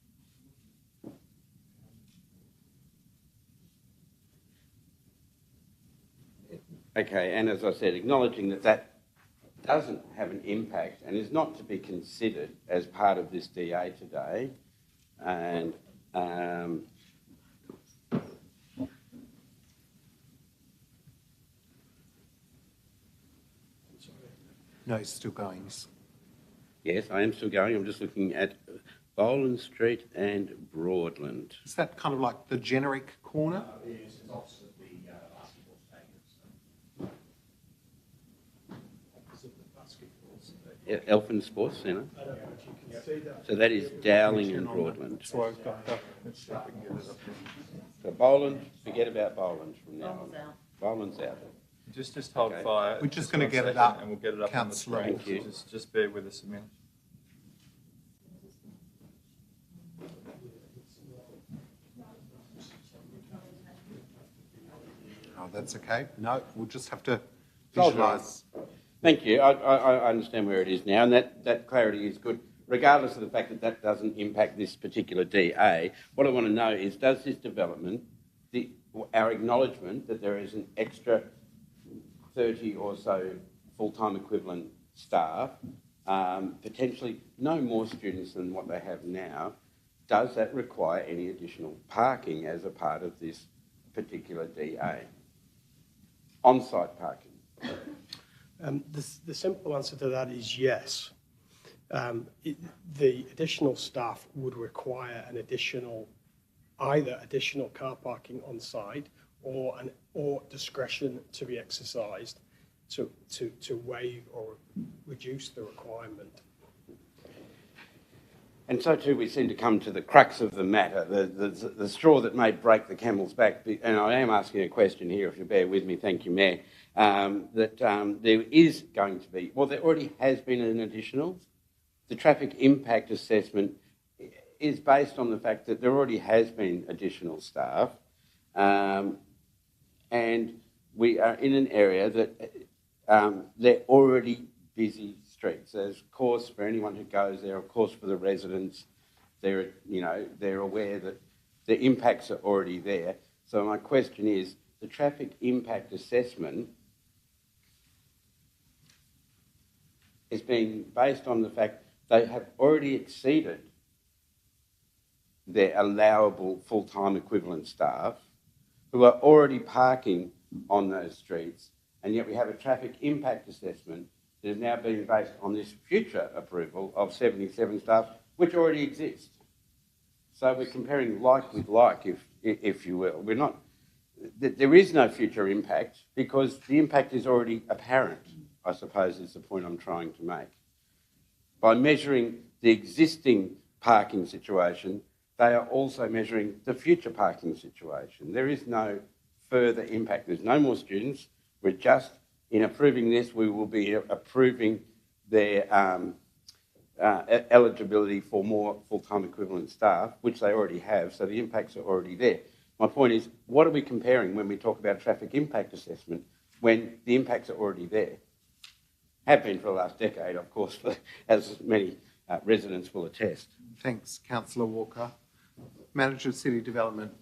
Okay, and as I said, acknowledging that that doesn't have an impact and is not to be considered as part of this DA today, and No, it's still going. yes, I am still going. I'm just looking at Boland Street and Broadland. Is that kind of like the generic corner? Yes, it's opposite the basketball stadium. Opposite the basketball stadium. Elfin Sports Centre. So that is Dowling and Broadland. So I've got that. Let's see if we can get it up. So Boland, forget about Boland from now on. Boland's out. Just hold Okay. fire. We're just gonna one get it second up, and we'll get it up on the Councillor. screen. Thank you. Just bear with us a minute. Oh, that's okay. No, we'll just have to Hold on. visualise. Thank you. I understand where it is now, and that clarity is good. Regardless of the fact that that doesn't impact this particular DA, what I want to know is, does this development, our acknowledgement that there is an extra 30 or so full-time equivalent staff, potentially no more students than what they have now, does that require any additional parking as a part of this particular DA? On-site parking? The simple answer to that is yes. The additional staff would require either additional car parking on site or discretion to be exercised to waive or reduce the requirement. And so too, we seem to come to the crux of the matter, the straw that may break the camel's back. And I am asking a question here, if you bear with me, thank you, Mayor, that there is going to be, well, there already has been an additional. The traffic impact assessment is based on the fact that there already has been additional staff, and we are in an area that they're already busy streets. There's, of course, for anyone who goes there, of course, for the residents, they're aware that the impacts are already there. So my question is, the traffic impact assessment is being based on the fact they have already exceeded their allowable full-time equivalent staff who are already parking on those streets, and yet we have a traffic impact assessment that is now being based on this future approval of 77 staff, which already exist. So we're comparing like with like, if you will. We're not. There is no future impact because the impact is already apparent, I suppose is the point I'm trying to make. By measuring the existing parking situation, they are also measuring the future parking situation. There is no further impact. There's no more students. We're just, in approving this, we will be approving their eligibility for more full-time equivalent staff, which they already have, so the impacts are already there. My point is, what are we comparing when we talk about traffic impact assessment when the impacts are already there? Have been for the last decade, of course, as many residents will attest. Thanks, Councillor Walker. Manager of City Development.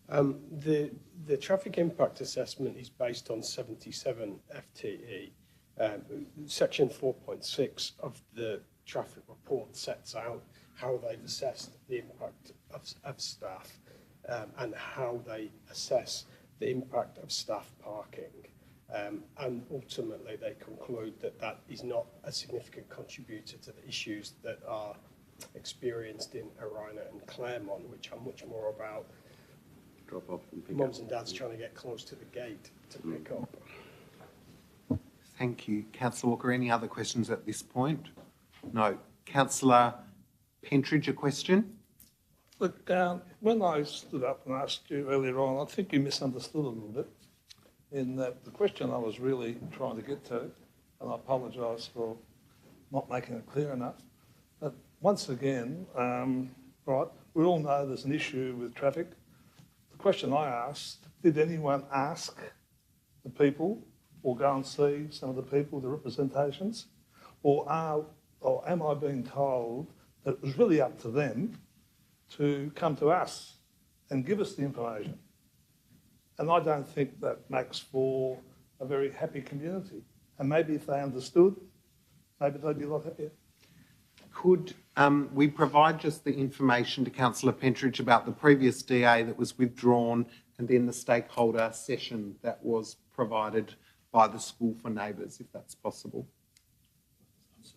The traffic impact assessment is based on 77 FTE. Section 4.6 of the traffic report sets out how they've assessed the impact of staff and how they assess the impact of staff parking. And ultimately they conclude that that is not a significant contributor to the issues that are experienced in Arina and Claremont, which are much more about drop off and pick mums up. and dads trying to get close to the gate to pick up. Thank you. Councillor Walker, any other questions at this point? No. Councillor Pentridge, a question? Look, when I stood up and asked you earlier on, I think you misunderstood a little bit in that the question I was really trying to get to, and I apologise for not making it clear enough, but once again, right, we all know there's an issue with traffic. The question I asked, did anyone ask the people or go and see some of the people, the representations? Or am I being told that it was really up to them to come to us and give us the information? And I don't think that makes for a very happy community. And maybe if they understood, maybe they'd be a lot happier. Could we provide just the information to Councillor Pentridge about the previous DA that was withdrawn and then the stakeholder session that was provided by the School for Neighbours, if that's possible?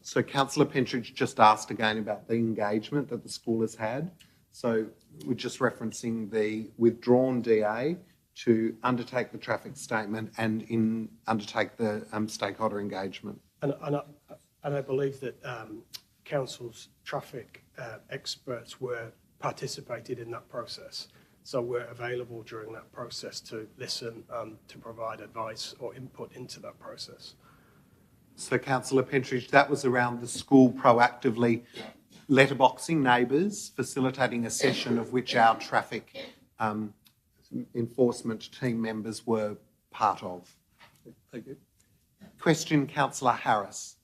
So Councillor Pentridge just asked again about the engagement that the school has had. So we're just referencing the withdrawn DA to undertake the traffic statement and undertake the stakeholder engagement. And I believe that council's traffic experts participated in that process. So we're available during that process to listen and to provide advice or input into that process. So Councillor Pentridge, that was around the school proactively letterboxing neighbours, facilitating a session of which our traffic enforcement team members were part of. Thank you. Question, Councillor Harris.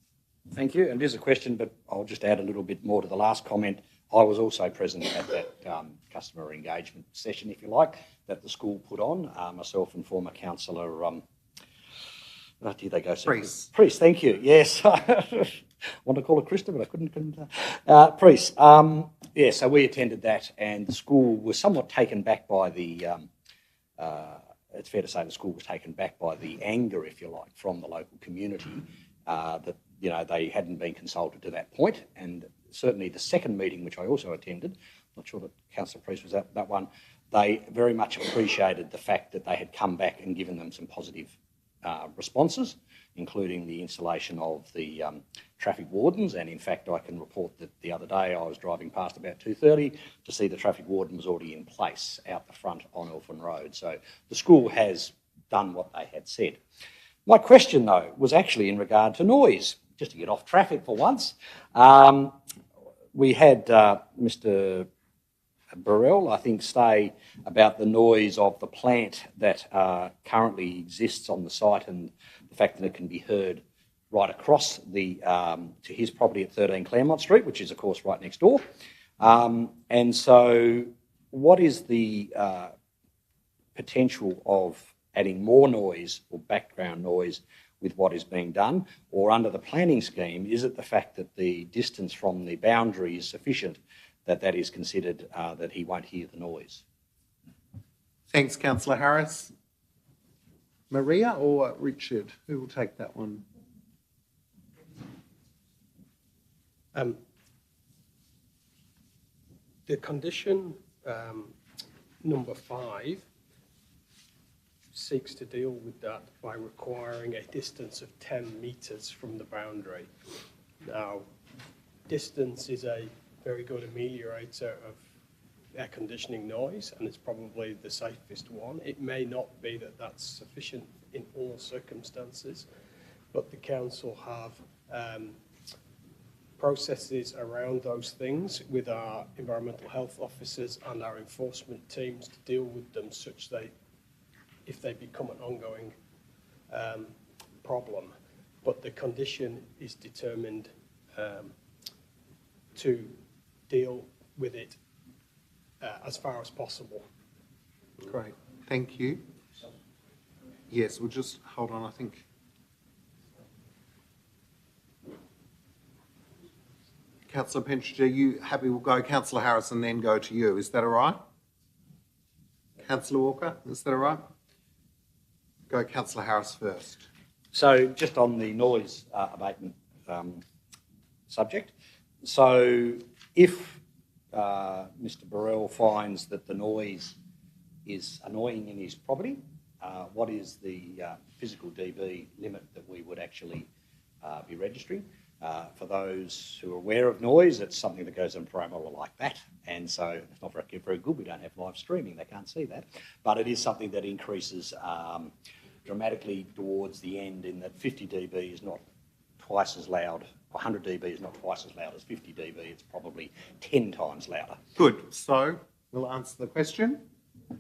Thank you. And there's a question, but I'll just add a little bit more to the last comment. I was also present at that customer engagement session, if you like, that the school put on. Myself and former councillor, did they go? Priest. Priest, thank you. Yes. I want to call her Krista, but I couldn't. Priest. Yeah, so we attended that, and the school was somewhat taken back by the, it's fair to say the school was taken back by the anger, if you like, from the local community that, you know, they hadn't been consulted to that point. And certainly the second meeting, which I also attended, not sure that Councillor Priest was at that one, they very much appreciated the fact that they had come back and given them some positive responses, including the installation of the traffic wardens. And in fact, I can report that the other day I was driving past about 2:30 to see the traffic warden was already in place out the front on Elfin Road. So the school has done what they had said. My question, though, was actually in regard to noise, just to get off traffic for once. We had Mr. Burrell, I think, say about the noise of the plant that currently exists on the site and the fact that it can be heard right across the to his property at 13 Claremont Street, which is, of course, right next door. And so what is the potential of adding more noise or background noise with what is being done? Or under the planning scheme, is it the fact that the distance from the boundary is sufficient that is considered that he won't hear the noise? Thanks, Councillor Harris. Maria or Richard? Who will take that one? The condition number 5 seeks to deal with that by requiring a distance of 10 metres from the boundary. Now, distance is a very good ameliorator of air conditioning noise, and it's probably the safest one. It may not be that that's sufficient in all circumstances, but the council have processes around those things with our environmental health officers and our enforcement teams to deal with them such that if they become an ongoing problem. But the condition is determined to deal with it as far as possible. Great, thank you. Yes, we'll just hold on, I think. Councillor Pentridge, are you happy? We'll go Councillor Harris and then go to you. Is that all right? Councillor Walker, is that all right? Go Councillor Harris first. So just on the noise abatement subject, so if Mr. Burrell finds that the noise is annoying in his property, what is the physical dB limit that we would actually be registering? For those who are aware of noise, it's something that goes in a parameter like that, and so it's not very good. We don't have live streaming, they can't see that, but it is something that increases dramatically towards the end, in that 50 dB is not twice as loud, 100 dB is not twice as loud as 50 dB, it's probably 10 times louder. Good, so we'll answer the question.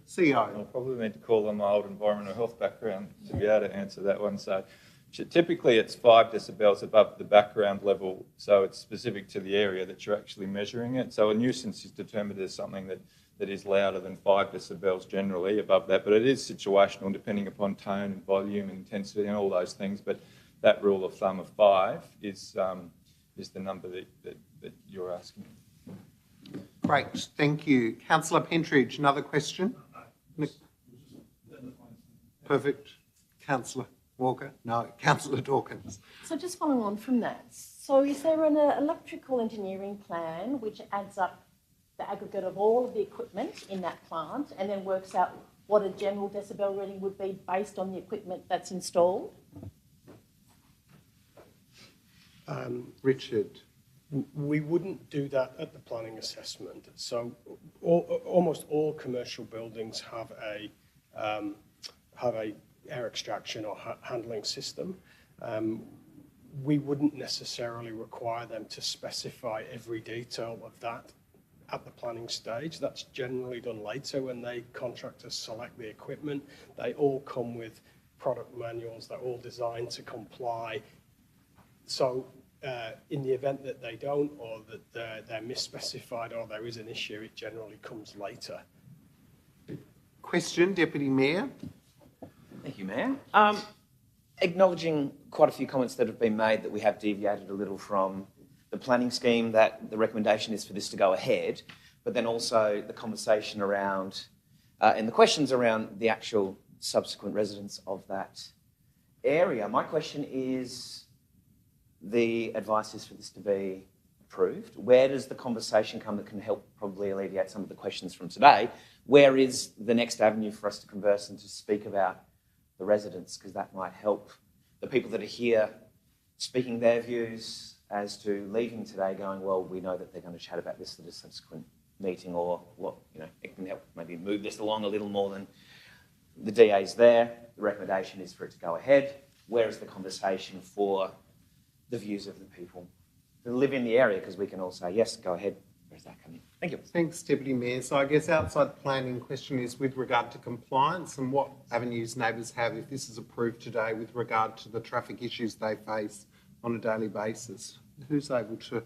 CEO. I'll probably need to call on my old environmental health background to be able to answer that one. So typically it's 5 decibels above the background level, so it's specific to the area that you're actually measuring it. So a nuisance is determined as something that is louder than 5 decibels generally above that, but it is situational depending upon tone and volume and intensity and all those things. But that rule of thumb of 5 is the number that you're asking. Great, thank you. Councillor Pentridge, another question? Perfect. Councillor Walker? No, Councillor Dawkins. So just following on from that, so is there an electrical engineering plan which adds up the aggregate of all of the equipment in that plant and then works out what a general decibel reading would be based on the equipment that's installed? Richard. We wouldn't do that at the planning assessment. So almost all commercial buildings have a air extraction or handling system. We wouldn't necessarily require them to specify every detail of that at the planning stage. That's generally done later when contractors select the equipment. They all come with product manuals. They're all designed to comply. So in the event that they don't, or that they're misspecified, or there is an issue, it generally comes later. Question, Deputy Mayor. Thank you, Mayor. Acknowledging quite a few comments that have been made that we have deviated a little from the planning scheme, that the recommendation is for this to go ahead, but then also the conversation around and the questions around the actual subsequent residents of that area. My question is, the advice is for this to be approved. Where does the conversation come that can help probably alleviate some of the questions from today? Where is the next avenue for us to converse and to speak about the residents? Because that might help the people that are here speaking their views as to leaving today going, well, we know that they're going to chat about this at a subsequent meeting, or what, it can help maybe move this along a little more than the DA's there. The recommendation is for it to go ahead. Where is the conversation for the views of the people who live in the area? Because we can all say, yes, go ahead. Where's that coming? Thank you. Thanks, Deputy Mayor. So I guess outside the planning question is with regard to compliance and what avenues neighbours have if this is approved today with regard to the traffic issues they face on a daily basis. Who's able to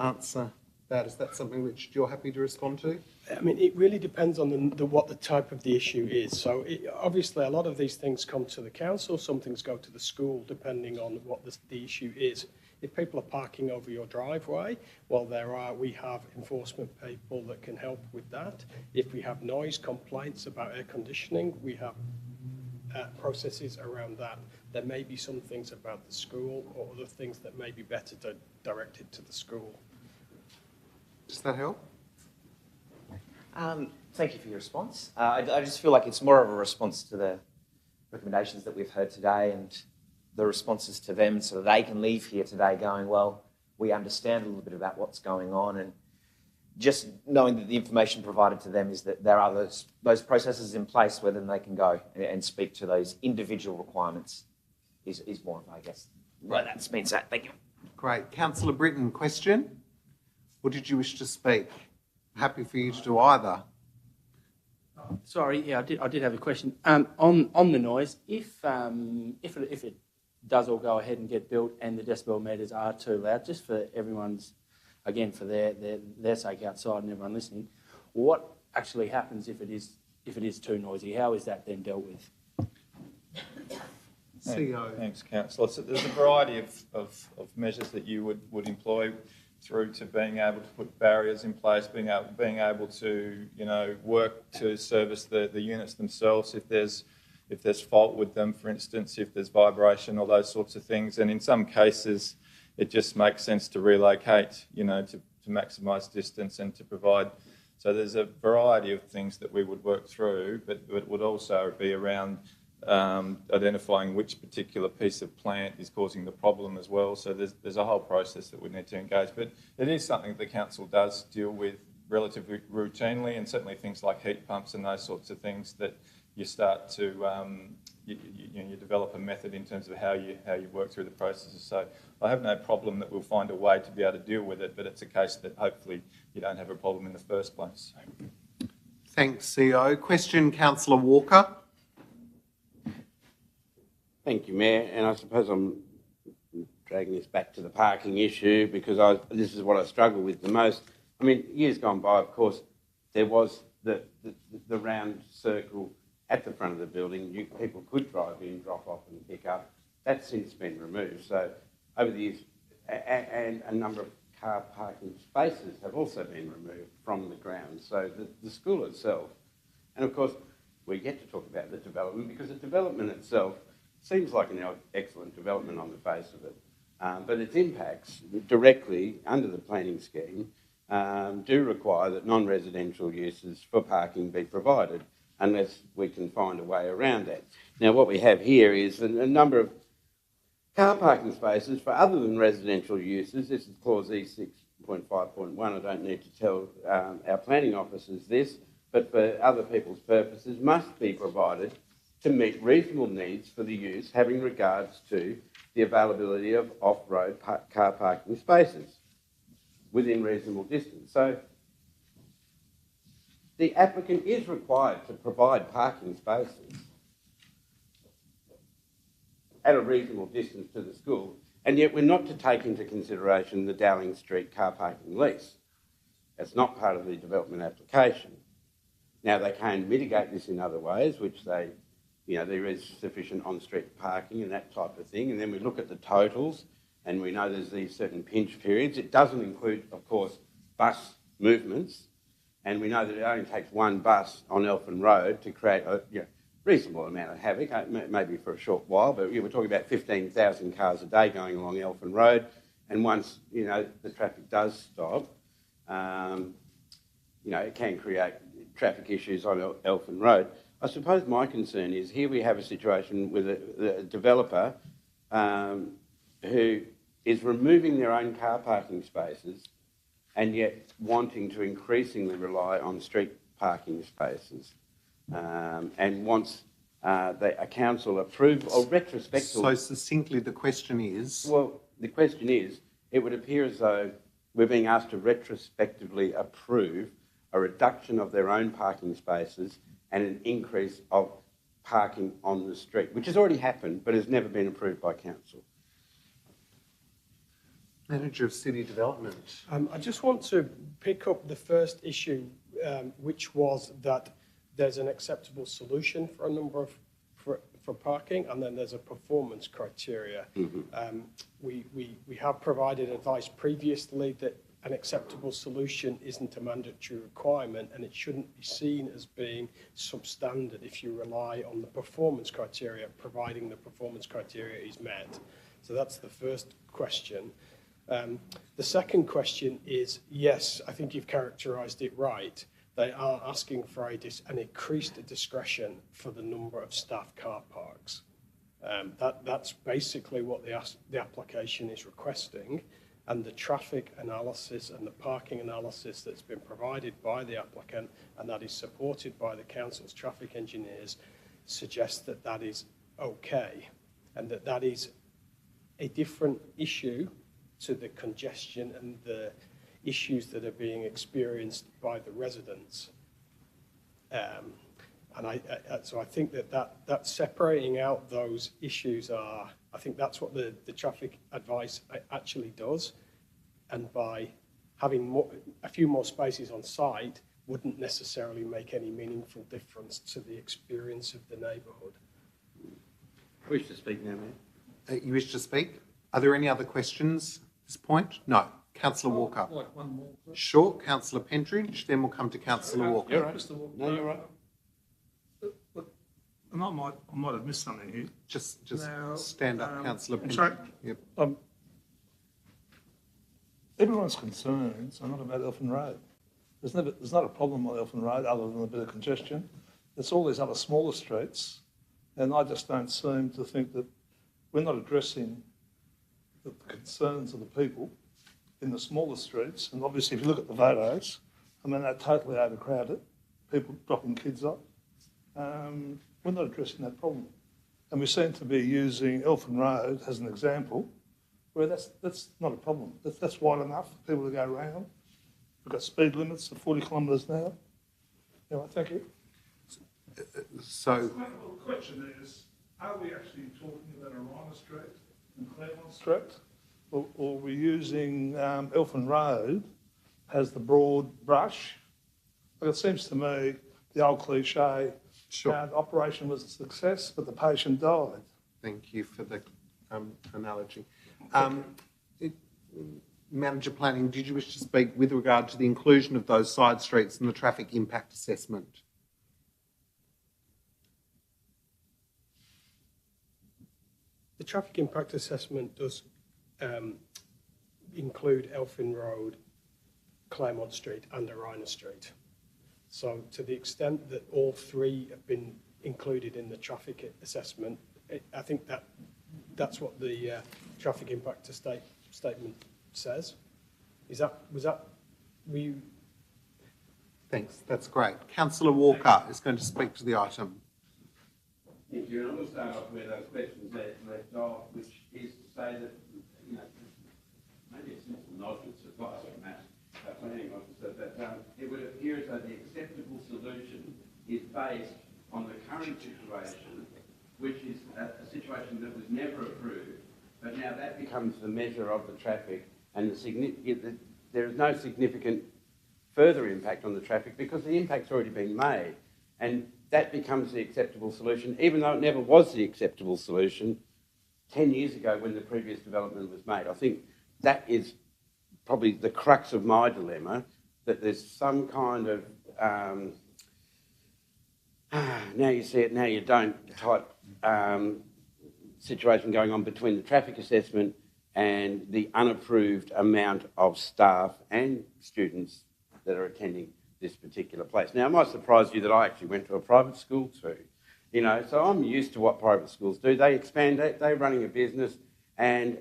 answer that? Is that something which you're happy to respond to? I mean, it really depends on what the type of the issue is. So obviously a lot of these things come to the council, some things go to the school, depending on what the issue is. If people are parking over your driveway, well, we have enforcement people that can help with that. If we have noise complaints about air conditioning, we have processes around that. There may be some things about the school or other things that may be better directed to the school. Does that help? Thank you for your response. I just feel like it's more of a response to the recommendations that we've heard today and the responses to them, so they can leave here today going, well, we understand a little bit about what's going on, and just knowing that the information provided to them is that there are those processes in place where then they can go and speak to those individual requirements is more of, I guess, right, that means that. Thank you. Great. Councillor Britton, question? Or did you wish to speak? Happy for you to do either. Sorry, yeah, I did have a question. On the noise, if it does all go ahead and get built and the decibel meters are too loud, just for everyone's, again, for their sake outside and everyone listening, what actually happens if it is too noisy? How is that then dealt with? CEO. Thanks, Councillor. So there's a variety of measures that you would employ, through to being able to put barriers in place, being able to work to service the units themselves if there's fault with them, for instance, if there's vibration, all those sorts of things. And in some cases, it just makes sense to relocate, to maximise distance and to provide. So there's a variety of things that we would work through, but it would also be around identifying which particular piece of plant is causing the problem as well. So there's a whole process that we need to engage. But it is something that the council does deal with relatively routinely, and certainly things like heat pumps and those sorts of things that you start to you develop a method in terms of how you work through the processes. So I have no problem that we'll find a way to be able to deal with it, but it's a case that hopefully you don't have a problem in the first place. Thanks, CEO. Question, Councillor Walker. Thank you, Mayor. And I suppose I'm dragging this back to the parking issue because this is what I struggle with the most. I mean, years gone by, of course, there was the round circle at the front of the building. People could drive in, drop off and pick up. That's since been removed. So over the years, and a number of car parking spaces have also been removed from the ground. So the school itself, and of course, we get to talk about the development because the development itself seems like an excellent development on the face of it. But its impacts directly under the planning scheme do require that non-residential uses for parking be provided unless we can find a way around that. Now, what we have here is a number of car parking spaces for other than residential uses. This is clause E6.5.1. I don't need to tell our planning officers this, but for other people's purposes must be provided to meet reasonable needs for the use having regards to the availability of off-road car parking spaces within reasonable distance. So the applicant is required to provide parking spaces at a reasonable distance to the school, and yet we're not to take into consideration the Dowling Street car parking lease. That's not part of the development application. Now, they can mitigate this in other ways, which they, there is sufficient on-street parking and that type of thing, and then we look at the totals, and we know there's these certain pinch periods. It doesn't include, of course, bus movements, and we know that it only takes one bus on Elfin Road to create a reasonable amount of havoc, maybe for a short while, but we're talking about 15,000 cars a day going along Elfin Road, and once, the traffic does stop, it can create traffic issues on Elfin Road. I suppose my concern is here we have a situation with a developer who is removing their own car parking spaces and yet wanting to increasingly rely on street parking spaces and wants a council approve or retrospective... So succinctly, the question is... Well, the question is, it would appear as though we're being asked to retrospectively approve a reduction of their own parking spaces and an increase of parking on the street, which has already happened but has never been approved by council. Manager of City Development. I just want to pick up the first issue, which was that there's an acceptable solution for a number of for parking, and then there's a performance criteria. Mm-hmm. We have provided advice previously that an acceptable solution isn't a mandatory requirement, and it shouldn't be seen as being substandard if you rely on the performance criteria, providing the performance criteria is met. So that's the first question. The second question is, yes, I think you've characterised it right. They are asking for an increased discretion for the number of staff car parks. That's basically what the application is requesting, and the traffic analysis and the parking analysis that's been provided by the applicant and that is supported by the council's traffic engineers suggests that that is okay, and that is a different issue to the congestion and the issues that are being experienced by the residents. So I think that separating out those issues I think that's what the traffic advice actually does. And by having a few more spaces on site wouldn't necessarily make any meaningful difference to the experience of the neighbourhood. Wish to speak now, Mayor. You wish to speak? Are there any other questions at this point? No. Councillor Walker. Like one more, please. Sure. Councillor Pentridge, then we'll come to Councillor Walker. You're right. Mr. Walker. No, you're right. And I might have missed something here. Just now, stand up, Councillor Pentridge. Sorry. Yep. Everyone's concerns are not about Elfin Road. There's not a problem with Elfin Road other than a bit of congestion. It's all these other smaller streets, and I just don't seem to think that we're not addressing the concerns of the people in the smaller streets. And obviously, if you look at the photos, I mean, they're totally overcrowded, people dropping kids off. We're not addressing that problem. And we seem to be using Elfin Road as an example, where that's not a problem. That's wide enough for people to go around. We've got speed limits of 40 kilometres an hour. Anyway, thank you. So, The question is, are we actually talking about Oriana Street and Claremont Street? Or are we using Elfin Road as the broad brush? Like it seems to me the old cliche, the operation was a success, but the patient died. Thank you for the analogy. Manager Planning, did you wish to speak with regard to the inclusion of those side streets in the traffic impact assessment? The traffic impact assessment does include Elfin Road, Claremont Street and Oriana Street. So to the extent that all three have been included in the traffic assessment, I think that's what the traffic impact statement says. Were you? Thanks, that's great. Councillor Walker is going to speak to the item. Thank you. And I'm going to start off where those questions left off, which is to say that, you know, maybe it's not nonsense advice from that planning officer, but it would appear as though the acceptable solution is based on the current situation, which is a situation that was never approved, but now that becomes the measure of the traffic, and there is no significant further impact on the traffic because the impact's already been made. And that becomes the acceptable solution, even though it never was the acceptable solution 10 years ago when the previous development was made. I think that is probably the crux of my dilemma, that there's some kind of now you see it, now you don't type situation going on between the traffic assessment and the unapproved amount of staff and students that are attending this particular place. Now, it might surprise you that I actually went to a private school too, you know, so I'm used to what private schools do. They expand, they're running a business, and,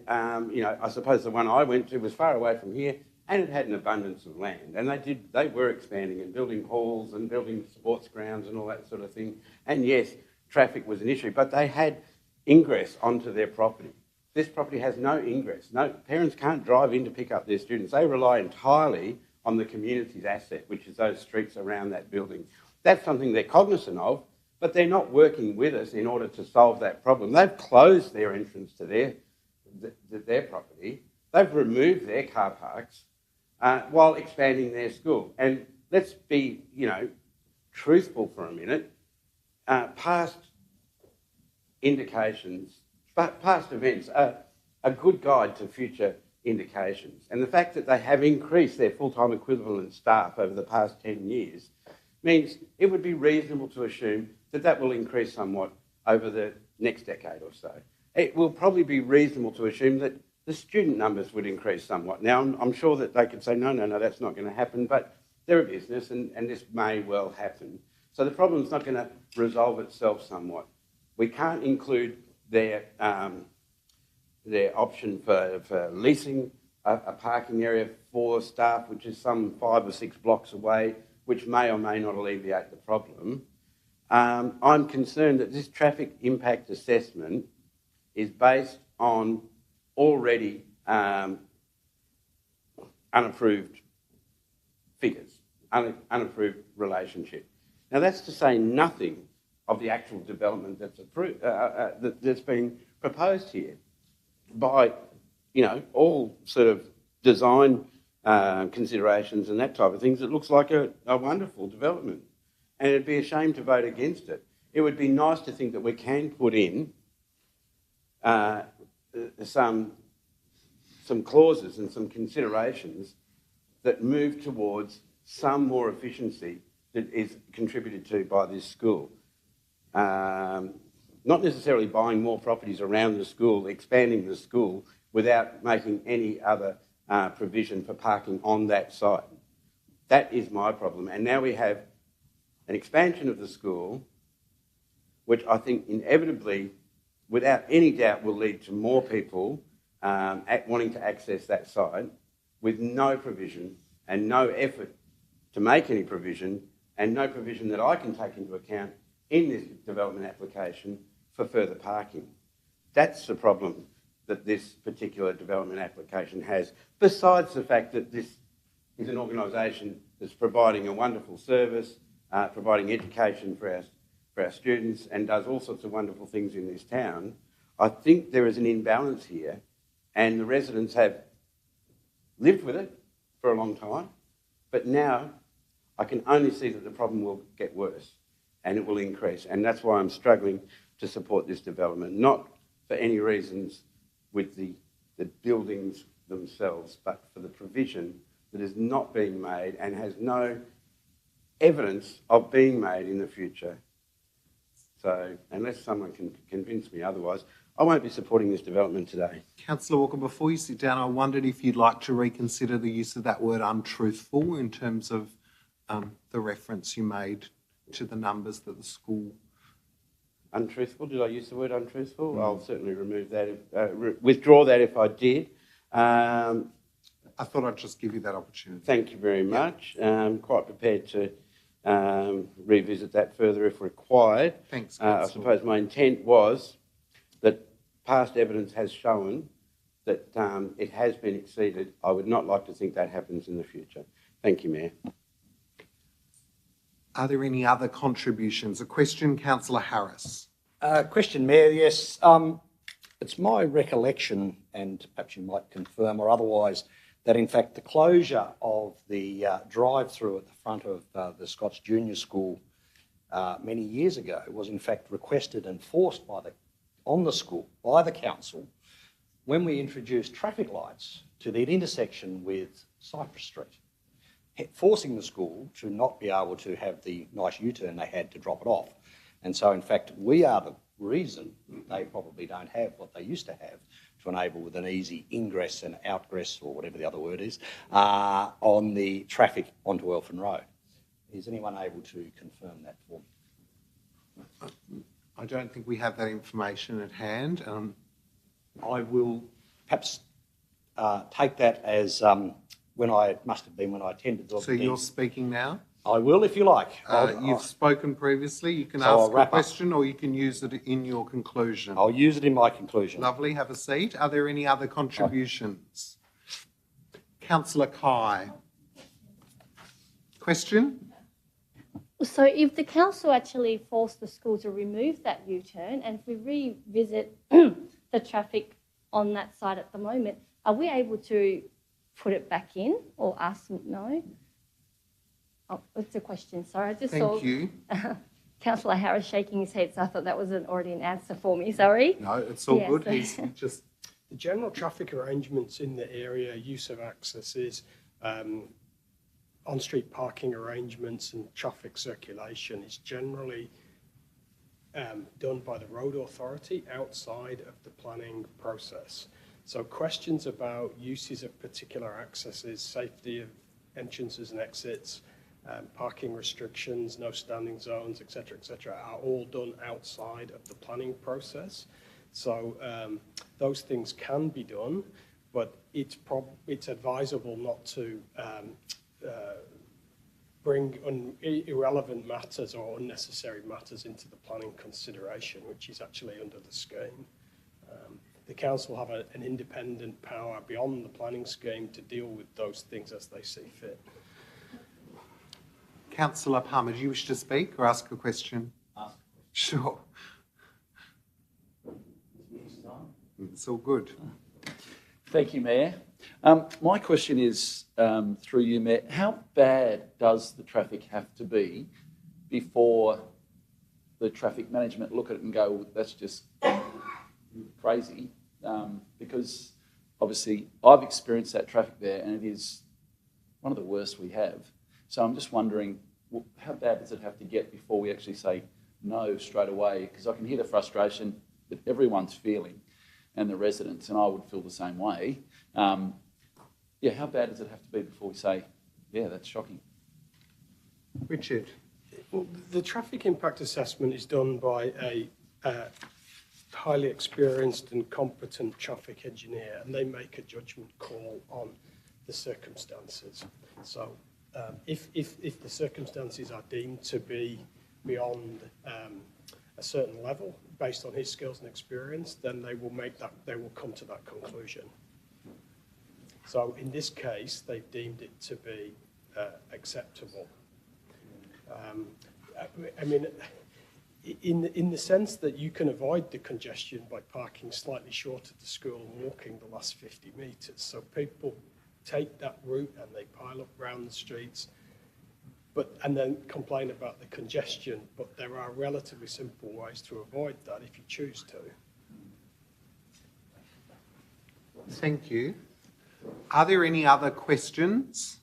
you know, I suppose the one I went to was far away from here, and it had an abundance of land, and they were expanding and building halls and building sports grounds and all that sort of thing. And yes, traffic was an issue, but they had ingress onto their property. This property has no ingress. No, parents can't drive in to pick up their students. They rely entirely on the community's asset, which is those streets around that building. That's something they're cognizant of, but they're not working with us in order to solve that problem. They've closed their entrance to their property. They've removed their car parks while expanding their school. And let's be, you know, truthful for a minute. Past indications, past events are a good guide to future indications. And the fact that they have increased their full-time equivalent staff over the past 10 years means it would be reasonable to assume that that will increase somewhat over the next decade or so. It will probably be reasonable to assume that the student numbers would increase somewhat. Now, I'm sure that they could say, no, that's not going to happen, but they're a business and this may well happen. So the problem's not going to resolve itself somewhat. We can't include their option for leasing a parking area for staff, which is some 5 or 6 blocks away, which may or may not alleviate the problem. I'm concerned that this traffic impact assessment is based on already unapproved figures, unapproved relationship. Now that's to say nothing of the actual development that's approved, that's been proposed here by, you know, all sort of design considerations and that type of things. It looks like a wonderful development, and it'd be a shame to vote against it. It would be nice to think that we can put in some clauses and some considerations that move towards some more efficiency that is contributed to by this school. Not necessarily buying more properties around the school, expanding the school without making any other provision for parking on that site. That is my problem. And now we have an expansion of the school, which I think inevitably, without any doubt, will lead to more people wanting to access that site with no provision and no effort to make any provision, and no provision that I can take into account in this development application for further parking. That's the problem that this particular development application has, besides the fact that this is an organisation that's providing a wonderful service, providing education for our students, and does all sorts of wonderful things in this town. I think there is an imbalance here, and the residents have lived with it for a long time, but now I can only see that the problem will get worse and it will increase, and that's why I'm struggling to support this development, not for any reasons with the buildings themselves, but for the provision that is not being made and has no evidence of being made in the future. So unless someone can convince me otherwise, I won't be supporting this development today. Councillor Walker, before you sit down, I wondered if you'd like to reconsider the use of that word untruthful in terms of the reference you made to the numbers that the school... Untruthful? Did I use the word untruthful? I'll certainly remove that, withdraw that if I did. I thought I'd just give you that opportunity. Thank you very much. I'm quite prepared to revisit that further if required. Thanks, I suppose my intent was that past evidence has shown that it has been exceeded. I would not like to think that happens in the future. Thank you, Mayor. Are there any other contributions? A question, Councillor Harris. Question, Mayor, yes. It's my recollection, and perhaps you might confirm or otherwise, that in fact the closure of the drive-through at the front of the Scots Junior School many years ago was in fact requested and forced on the school by the council when we introduced traffic lights to the intersection with Cypress Street, forcing the school to not be able to have the nice U-turn they had to drop it off. And so in fact we are the reason they probably don't have what they used to have to enable with an easy ingress and outgress, or whatever the other word is, on the traffic onto Elfin Road. Is anyone able to confirm that for me? I don't think we have that information at hand. I will perhaps take that as when I attended the... So you're speaking now? I will, if you like. You've spoken previously. You can So I'll ask a wrap up. question or you can use it in your conclusion. I'll use it in my conclusion. Lovely. Have a seat. Are there any other contributions? Councillor Kai. Question? So if the council actually forced the school to remove that U-turn, and if we revisit the traffic on that side at the moment, are we able to put it back in or ask them no? Oh, it's a question. Sorry, I just saw Councillor Harris shaking his head, so I thought that was already an answer for me. Sorry. No, it's all good. He's just... The general traffic arrangements in the area, use of accesses, on-street parking arrangements and traffic circulation is generally done by the road authority outside of the planning process. So questions about uses of particular accesses, safety of entrances and exits, parking restrictions, no standing zones, etc., are all done outside of the planning process. So those things can be done, but it's advisable not to bring irrelevant matters or unnecessary matters into the planning consideration, which is actually under the scheme. The council have an independent power beyond the planning scheme to deal with those things as they see fit. Councillor Palmer, do you wish to speak or ask a question? Ask a question. Sure. It's all good. Thank you, Mayor. My question is, through you, Mayor, how bad does the traffic have to be before the traffic management look at it and go, that's just crazy? Because obviously I've experienced that traffic there and it is one of the worst we have. So I'm just wondering, how bad does it have to get before we actually say no straight away? Because I can hear the frustration that everyone's feeling and the residents, and I would feel the same way. Yeah, how bad does it have to be before we say, yeah, that's shocking? Richard. Well, the traffic impact assessment is done by a highly experienced and competent traffic engineer, and they make a judgment call on the circumstances. So if the circumstances are deemed to be beyond a certain level based on his skills and experience, then they will come to that conclusion. So in this case, they've deemed it to be acceptable. I mean, in the sense that you can avoid the congestion by parking slightly short of the school and walking the last 50 metres. So people take that route and they pile up round the streets, and then complain about the congestion. But there are relatively simple ways to avoid that if you choose to. Thank you. Are there any other questions?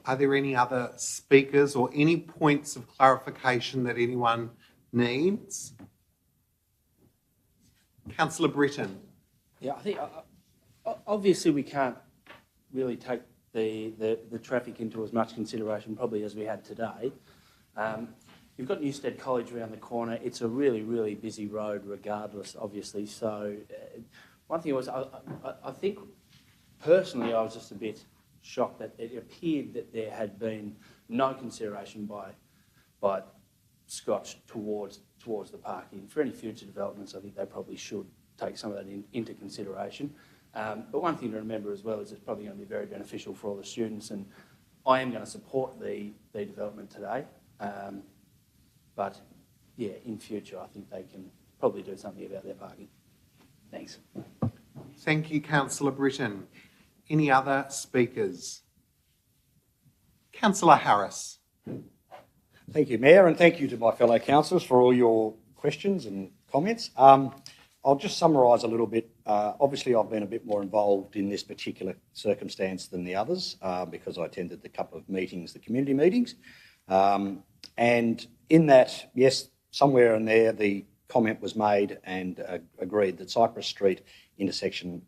Are there any other speakers or any points of clarification that anyone needs? Councillor Britton. Yeah, I think obviously we can't really take the traffic into as much consideration probably as we had today. You've got Newstead College around the corner. It's a really, really busy road regardless, obviously. So one thing was, I think personally I was just a bit shocked that it appeared that there had been no consideration by Scotch towards the parking. For any future developments, I think they probably should take some of that into consideration. But one thing to remember as well is it's probably going to be very beneficial for all the students, and I am going to support the development today. But yeah, in future, I think they can probably do something about their parking. Thanks. Thank you, Councillor Britton. Any other speakers? Councillor Harris. Thank you, Mayor, and thank you to my fellow councillors for all your questions and comments. I'll just summarise a little bit. Obviously, I've been a bit more involved in this particular circumstance than the others because I attended the couple of meetings, the community meetings. And in that, yes, somewhere in there, the comment was made and agreed that Cypress Street intersection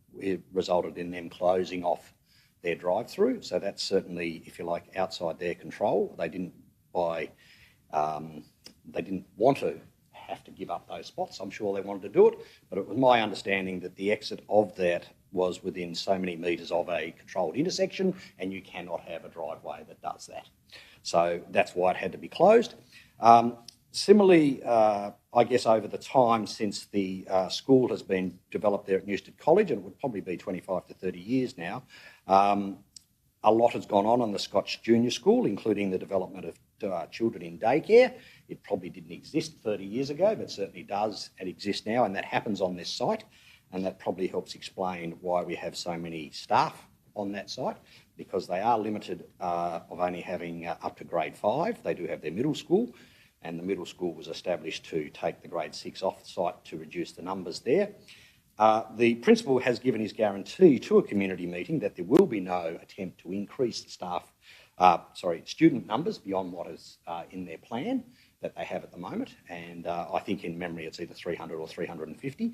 resulted in them closing off their drive-through. So that's certainly, if you like, outside their control. They didn't want to have to give up those spots. I'm sure they wanted to do it, but it was my understanding that the exit of that was within so many metres of a controlled intersection, and you cannot have a driveway that does that. So that's why it had to be closed. Similarly, I guess over the time since the school has been developed there at Newstead College, and it would probably be 25 to 30 years now, a lot has gone on the Scotch Junior School, including the development of children in daycare. It probably didn't exist 30 years ago, but certainly does and exists now, and that happens on this site, and that probably helps explain why we have so many staff on that site, because they are limited of only having up to grade 5. They do have their middle school, and the middle school was established to take the grade 6 off the site to reduce the numbers there. The principal has given his guarantee to a community meeting that there will be no attempt to increase the student numbers beyond what is in their plan that they have at the moment. And I think in memory it's either 300 or 350.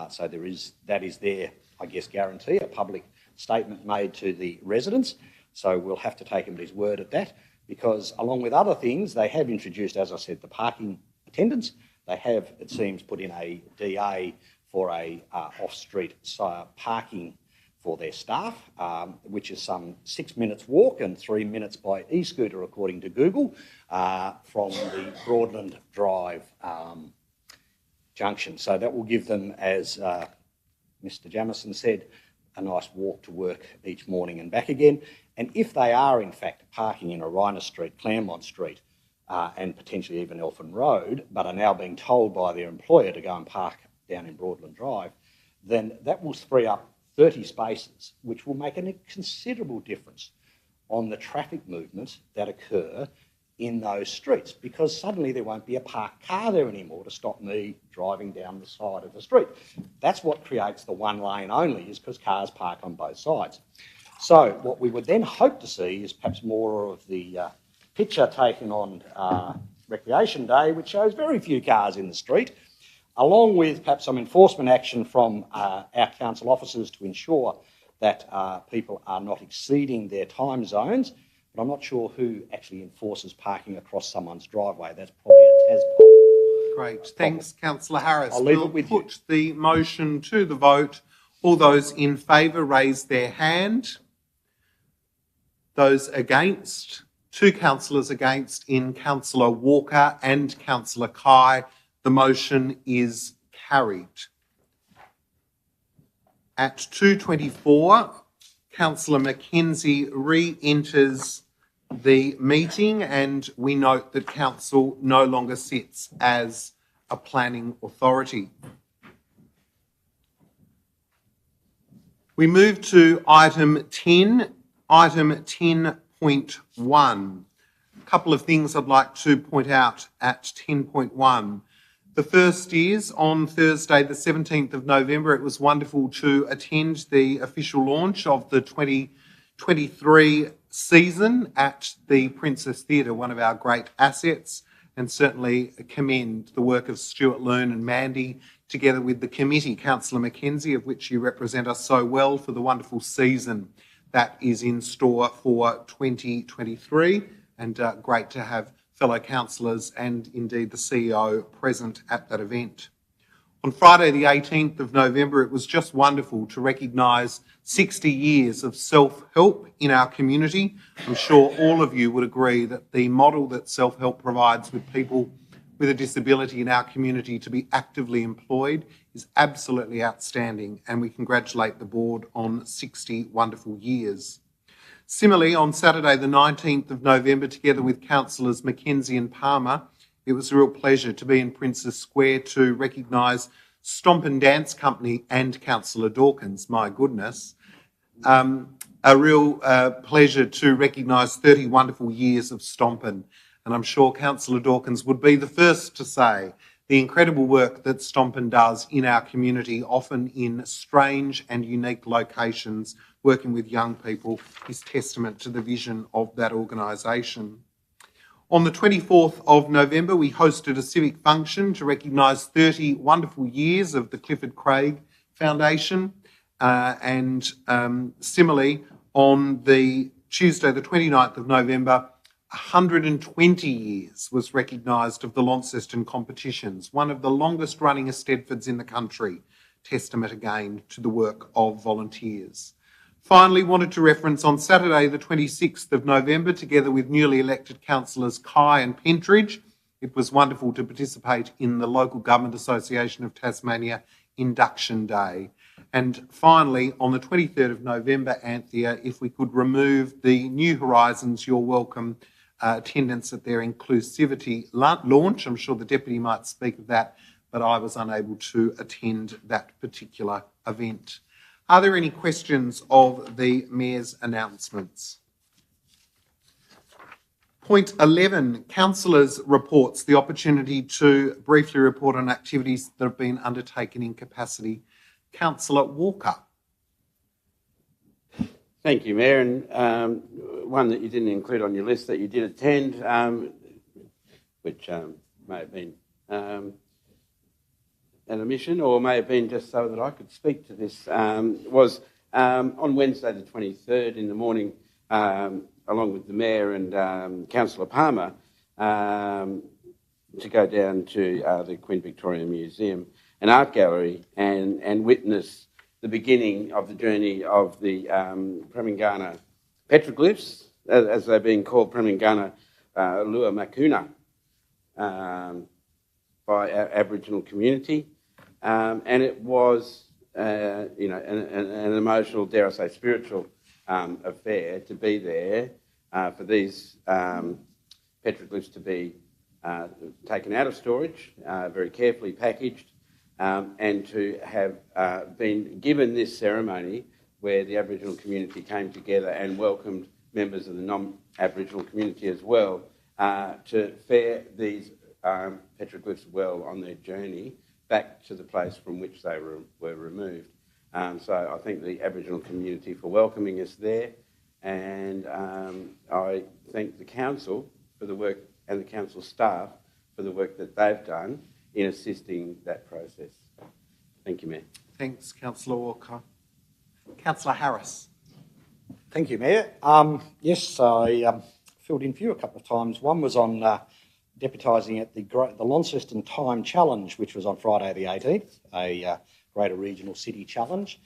So that is their, I guess, guarantee, a public statement made to the residents. So we'll have to take him at his word at that, because along with other things, they have introduced, as I said, the parking attendants. They have, it seems, put in a DA for a off-street parking for their staff, which is some 6 minutes walk and 3 minutes by e-scooter, according to Google, from the Broadland Drive junction. So that will give them, as Mr Jamieson said, a nice walk to work each morning and back again. And if they are, in fact, parking in Orina Street, Claremont Street, and potentially even Elfin Road, but are now being told by their employer to go and park down in Broadland Drive, then that will free up 30 spaces, which will make a considerable difference on the traffic movements that occur in those streets, because suddenly there won't be a parked car there anymore to stop me driving down the side of the street. That's what creates the one lane only, is because cars park on both sides. So what we would then hope to see is perhaps more of the picture taken on Recreation Day, which shows very few cars in the street, along with perhaps some enforcement action from our council officers to ensure that people are not exceeding their time zones. But I'm not sure who actually enforces parking across someone's driveway. That's probably a TASPOL. Great. Thanks, Councillor Harris. I'll leave it with you. Put the motion to the vote. All those in favour raise their hand. Those against, 2 councillors against in Councillor Walker and Councillor Kai. The motion is carried. At 2:24, Councillor Mackenzie re-enters the meeting, and we note that Council no longer sits as a planning authority. We move to item 10, item 10.1. A couple of things I'd like to point out at 10.1. The first is on Thursday, the 17th of November, it was wonderful to attend the official launch of the 2023 season at the Princess Theatre, one of our great assets, and certainly commend the work of Stuart Learn and Mandy, together with the committee, Councillor Mackenzie, of which you represent us so well, for the wonderful season that is in store for 2023, and great to have fellow councillors and indeed the CEO present at that event. On Friday the 18th of November, it was just wonderful to recognise 60 years of self-help in our community. I'm sure all of you would agree that the model that self-help provides with people with a disability in our community to be actively employed is absolutely outstanding, and we congratulate the board on 60 wonderful years. Similarly, on Saturday the 19th of November, together with councillors Mackenzie and Palmer, it was a real pleasure to be in Princess Square to recognise Stomp and Dance Company and Councillor Dawkins, my goodness. A real pleasure to recognise 30 wonderful years of Stompin', and I'm sure Councillor Dawkins would be the first to say the incredible work that Stompin' does in our community, often in strange and unique locations, working with young people, is testament to the vision of that organisation. On the 24th of November, we hosted a civic function to recognise 30 wonderful years of the Clifford Craig Foundation. Similarly, on the Tuesday, the 29th of November, 120 years was recognised of the Launceston competitions, one of the longest running Eisteddfods in the country, testament again to the work of volunteers. Finally, wanted to reference on Saturday the 26th of November, together with newly elected councillors Kai and Pentridge, it was wonderful to participate in the Local Government Association of Tasmania Induction Day. And finally, on the 23rd of November, Anthea, if we could remove the New Horizons You're Welcome attendance at their inclusivity launch. I'm sure the Deputy might speak of that, but I was unable to attend that particular event. Are there any questions of the Mayor's announcements? Point 11, councillors' reports, the opportunity to briefly report on activities that have been undertaken in capacity. Councillor Walker. Thank you, Mayor. And one that you didn't include on your list that you did attend, which may have been an omission or may have been just so that I could speak to this, was on Wednesday the 23rd in the morning, along with the Mayor and Councillor Palmer, to go down to the Queen Victoria Museum and Art Gallery and witness the beginning of the journey of the Premingana petroglyphs, as they're being called, Premingana Lua Makuna, by our Aboriginal community. And it was, an emotional, dare I say, spiritual affair to be there, for these petroglyphs to be taken out of storage, very carefully packaged, and to have been given this ceremony where the Aboriginal community came together and welcomed members of the non-Aboriginal community as well, to fare these petroglyphs well on their journey back to the place from which they were removed. So I thank the Aboriginal community for welcoming us there, and I thank the council for the work and the council staff for the work that they've done in assisting that process. Thank you, Mayor. Thanks, Councillor Walker. Councillor Harris. Thank you, Mayor. Yes, I filled in for you a couple of times. One was on deputising at the Launceston Time Challenge, which was on Friday the 18th, a Greater Regional City Challenge.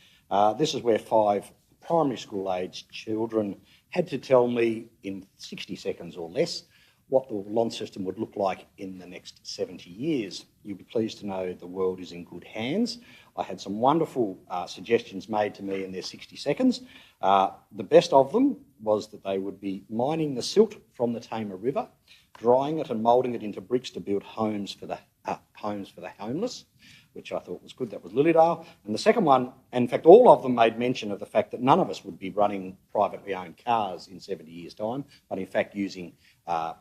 This is where 5 primary school aged children had to tell me in 60 seconds or less what the Launceston would look like in the next 70 years. You'll be pleased to know the world is in good hands. I had some wonderful suggestions made to me in their 60 seconds. The best of them was that they would be mining the silt from the Tamar River, drying it and moulding it into bricks to build homes for the homeless, which I thought was good. That was Lilydale. And the second one, and in fact, all of them made mention of the fact that none of us would be running privately owned cars in 70 years' time, but in fact using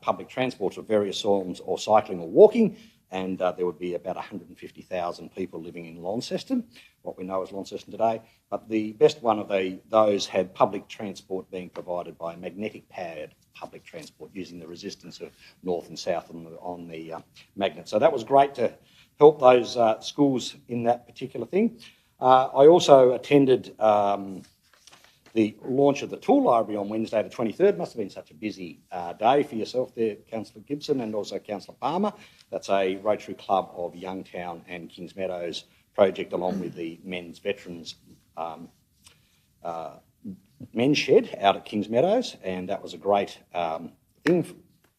public transport of various forms or cycling or walking. And there would be about 150,000 people living in Launceston, what we know as Launceston today. But the best one of those had public transport being provided by magnetic powered public transport using the resistance of north and south on the magnet. So that was great to help those schools in that particular thing. I also attended the launch of the tool library on Wednesday the 23rd. Must have been such a busy day for yourself there, Councillor Gibson, and also Councillor Palmer. That's a Rotary Club of Youngtown and Kings Meadows project, along with the Men's Veterans men's shed out at Kings Meadows, and that was a great thing,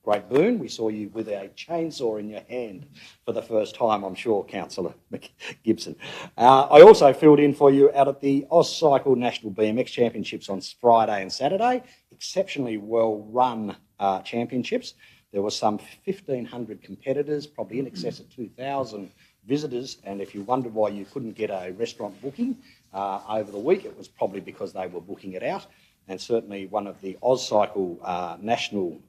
great boon. We saw you with a chainsaw in your hand for the first time, I'm sure, Councillor Gibson. I also filled in for you out at the AusCycle National BMX Championships on Friday and Saturday. Exceptionally well-run championships. There were some 1,500 competitors, probably in excess of 2,000 visitors, and if you wondered why you couldn't get a restaurant booking over the week, it was probably because they were booking it out. And certainly one of the AusCycle national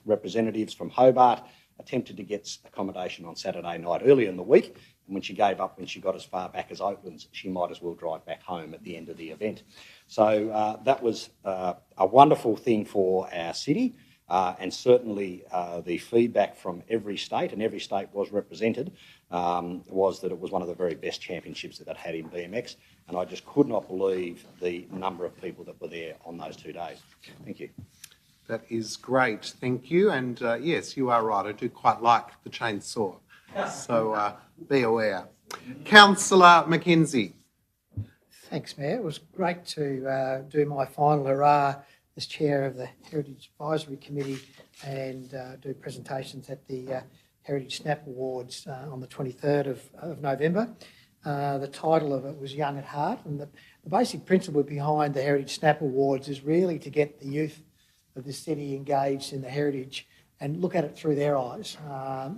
representatives from Hobart attempted to get accommodation on Saturday night earlier in the week, and when she gave up, when she got as far back as Oatlands, she might as well drive back home at the end of the event. So that was a wonderful thing for our city. And certainly the feedback from every state, and every state was represented, was that it was one of the very best championships that they'd had in BMX, and I just could not believe the number of people that were there on those 2 days. Thank you. That is great, thank you. And yes, you are right, I do quite like the chainsaw, so be aware. Councillor Mackenzie. Thanks, Mayor. It was great to do my final hurrah as chair of the Heritage Advisory Committee and do presentations at the Heritage Snap Awards on the 23rd of November. The title of it was Young at Heart, and the basic principle behind the Heritage Snap Awards is really to get the youth of the city engaged in the heritage and look at it through their eyes.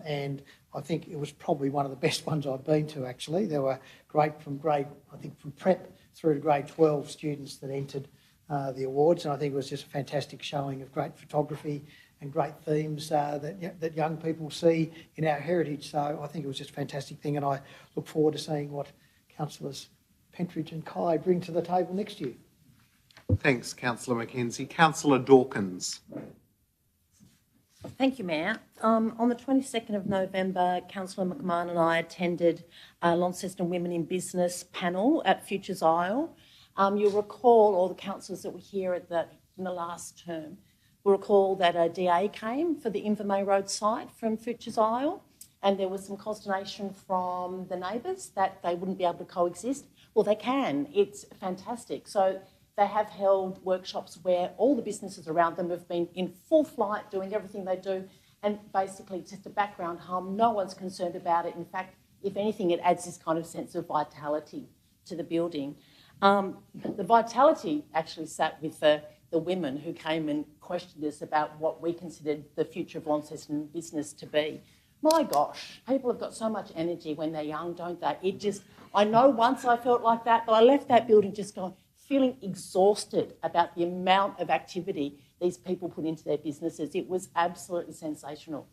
And I think it was probably one of the best ones I've been to, actually. There were great from prep through to grade 12 students that entered the awards, and I think it was just a fantastic showing of great photography and great themes that young people see in our heritage. So I think it was just a fantastic thing, and I look forward to seeing what Councillors Pentridge and Kai bring to the table next year. Thanks, Councillor Mackenzie. Councillor Dawkins. Thank you, Mayor. On the 22nd of November, Councillor McMahon and I attended a Launceston Women in Business panel at Futures Isle. You'll recall, all the councillors that were here in the last term, will recall that a DA came for the Invermay Road site from Futures Isle, and there was some consternation from the neighbours that they wouldn't be able to coexist. Well, they can. It's fantastic. So they have held workshops where all the businesses around them have been in full flight doing everything they do, and basically just a background harm. No one's concerned about it. In fact, if anything, it adds this kind of sense of vitality to the building. The vitality actually sat with the women who came and questioned us about what we considered the future of Launceston business to be. My gosh, people have got so much energy when they're young, don't they? I know once I felt like that, but I left that building just feeling exhausted about the amount of activity these people put into their businesses. It was absolutely sensational.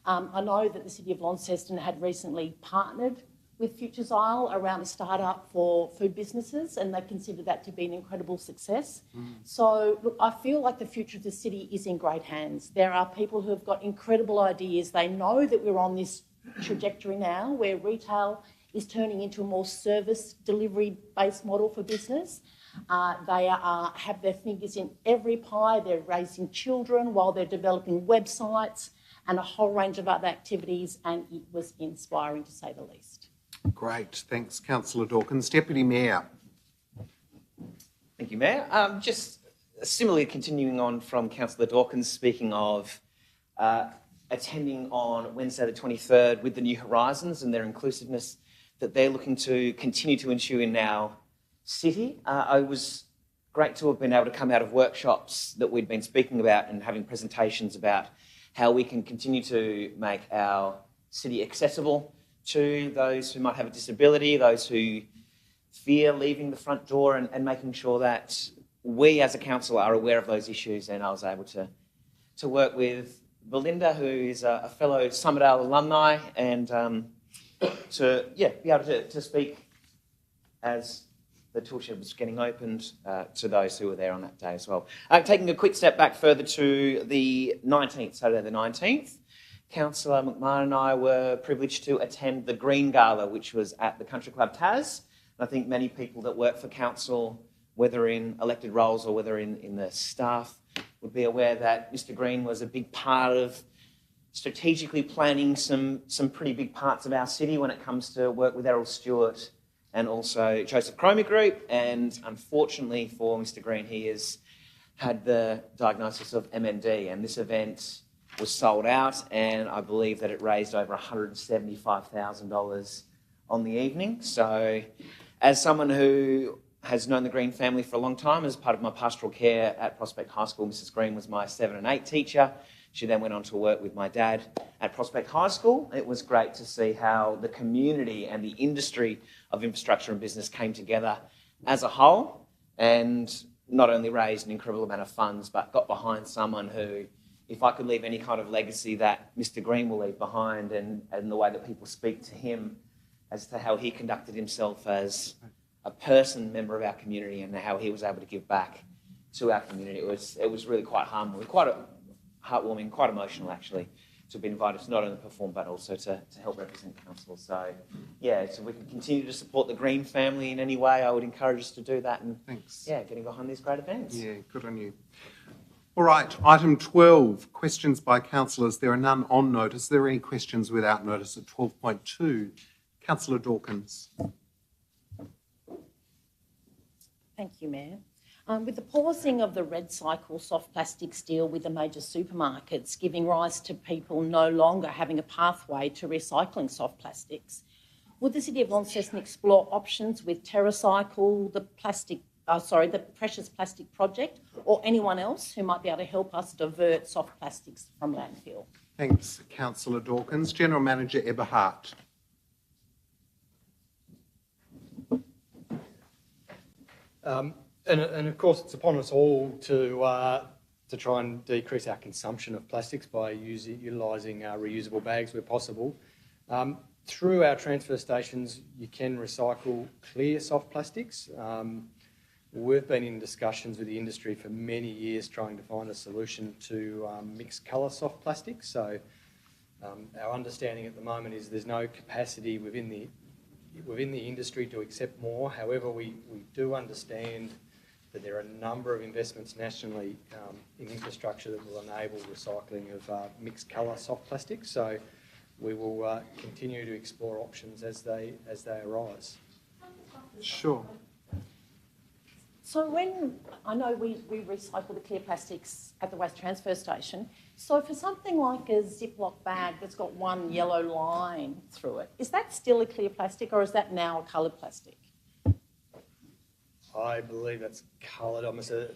I know that the City of Launceston had recently partnered with Futures Isle around a start-up for food businesses, and they consider that to be an incredible success. So, look, I feel like the future of the city is in great hands. There are people who have got incredible ideas. They know that we're on this trajectory now where retail is turning into a more service delivery-based model for business. They have their fingers in every pie. They're raising children while they're developing websites and a whole range of other activities, and it was inspiring to say the least. Great, thanks, Councillor Dawkins. Deputy Mayor. Thank you, Mayor. Just similarly continuing on from Councillor Dawkins, speaking of attending on Wednesday the 23rd with the New Horizons and their inclusiveness that they're looking to continue to ensure in our city. It was great to have been able to come out of workshops that we'd been speaking about and having presentations about how we can continue to make our city accessible to those who might have a disability, those who fear leaving the front door, and making sure that we as a council are aware of those issues. And I was able to work with Belinda, who is a fellow Summerdale alumni, and to be able to speak as the toolshed was getting opened to those who were there on that day as well. Taking a quick step back further to the 19th, Saturday the 19th, Councillor McMahon and I were privileged to attend the Green Gala, which was at the Country Club Tas. And I think many people that work for council, whether in elected roles or whether in the staff, would be aware that Mr Green was a big part of strategically planning some pretty big parts of our city when it comes to work with Errol Stewart and also Joseph Cromie Group. And unfortunately for Mr Green, he has had the diagnosis of MND, and this event was sold out, and I believe that it raised over $175,000 on the evening. So as someone who has known the Green family for a long time, as part of my pastoral care at Prospect High School, Mrs Green was my 7 and 8 teacher. She then went on to work with my dad at Prospect High School. It was great to see how the community and the industry of infrastructure and business came together as a whole, and not only raised an incredible amount of funds, but got behind someone who, if I could leave any kind of legacy that Mr Green will leave behind, and the way that people speak to him as to how he conducted himself as a person, member of our community, and how he was able to give back to our community. It was really quite heartwarming, quite emotional actually, to be invited to not only perform but also to help represent council. So yeah, so we can continue to support the Green family in any way. I would encourage us to do that, and thanks. Yeah, getting behind these great events. Yeah, good on you. All right, item 12, questions by councillors. There are none on notice. Are there any questions without notice at 12.2? Councillor Dawkins. Thank you, Mayor. With the pausing of the red cycle soft plastics deal with the major supermarkets giving rise to people no longer having a pathway to recycling soft plastics, would the City of Launceston explore options with TerraCycle, the Precious Plastic Project, or anyone else who might be able to help us divert soft plastics from landfill? Thanks, Councillor Dawkins. General Manager Eberhardt. And of course, it's upon us all to try and decrease our consumption of plastics by utilising reusable bags where possible. Through our transfer stations, you can recycle clear soft plastics. We've been in discussions with the industry for many years trying to find a solution to mixed colour soft plastics. So our understanding at the moment is there's no capacity within the industry to accept more. However, we do understand that there are a number of investments nationally in infrastructure that will enable recycling of mixed colour soft plastics. So we will continue to explore options as they arise. Sure. So I know we recycle the clear plastics at the waste transfer station. So for something like a Ziploc bag that's got one yellow line through it, is that still a clear plastic, or is that now a coloured plastic? I believe that's coloured. Almost a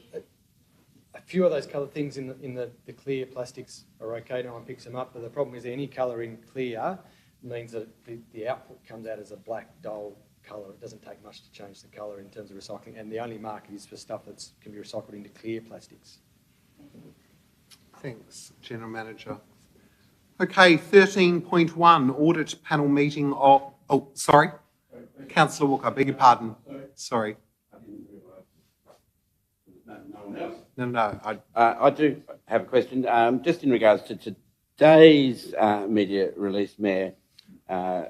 few of those coloured things in the clear plastics are okay. No one picks them up. But the problem is any colour in clear means that the output comes out as a black, dull colour. It doesn't take much to change the colour in terms of recycling, and the only market is for stuff that can be recycled into clear plastics. Thanks, General Manager. Okay, 13.1, audit panel meeting of... Oh, sorry. Councillor Walker, I beg your pardon. Sorry. No. I do have a question. Just in regards to today's media release, Mayor,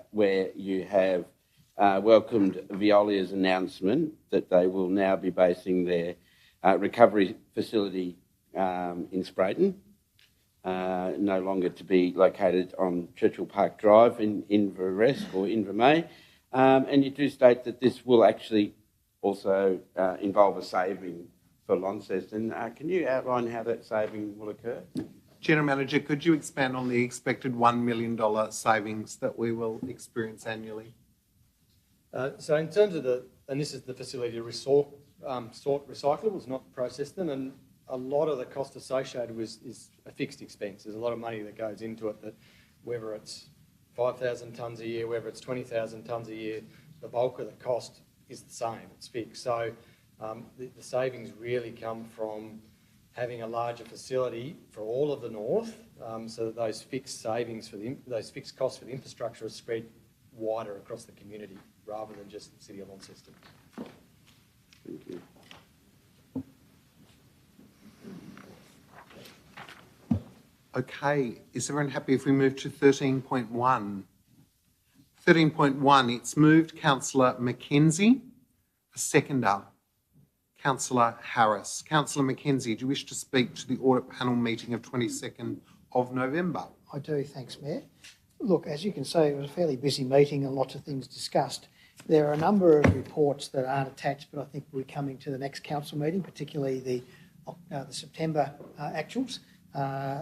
where you have welcomed Veolia's announcement that they will now be basing their recovery facility in Sprayton, no longer to be located on Churchill Park Drive in Inverest or Invermay. And you do state that this will actually also involve a saving for Launceston. Can you outline how that saving will occur? General Manager, could you expand on the expected $1 million savings that we will experience annually? So in terms of and this is the facility to sort recyclables, not process them, and a lot of the cost associated with is a fixed expense. There's a lot of money that goes into it, that whether it's 5,000 tonnes a year, whether it's 20,000 tonnes a year, the bulk of the cost is the same, it's fixed. So the savings really come from having a larger facility for all of the north, so that those fixed savings those fixed costs for the infrastructure are spread wider across the community rather than just the City of Launceston. Thank you. Okay, is everyone happy if we move to 13.1? 13.1, it's moved Councillor Mackenzie, a seconder. Councillor Harris. Councillor Mackenzie, do you wish to speak to the audit panel meeting of 22nd of November? I do, thanks, Mayor. Look, as you can see, it was a fairly busy meeting and lots of things discussed. There are a number of reports that aren't attached, but I think we're coming to the next council meeting, particularly the September actuals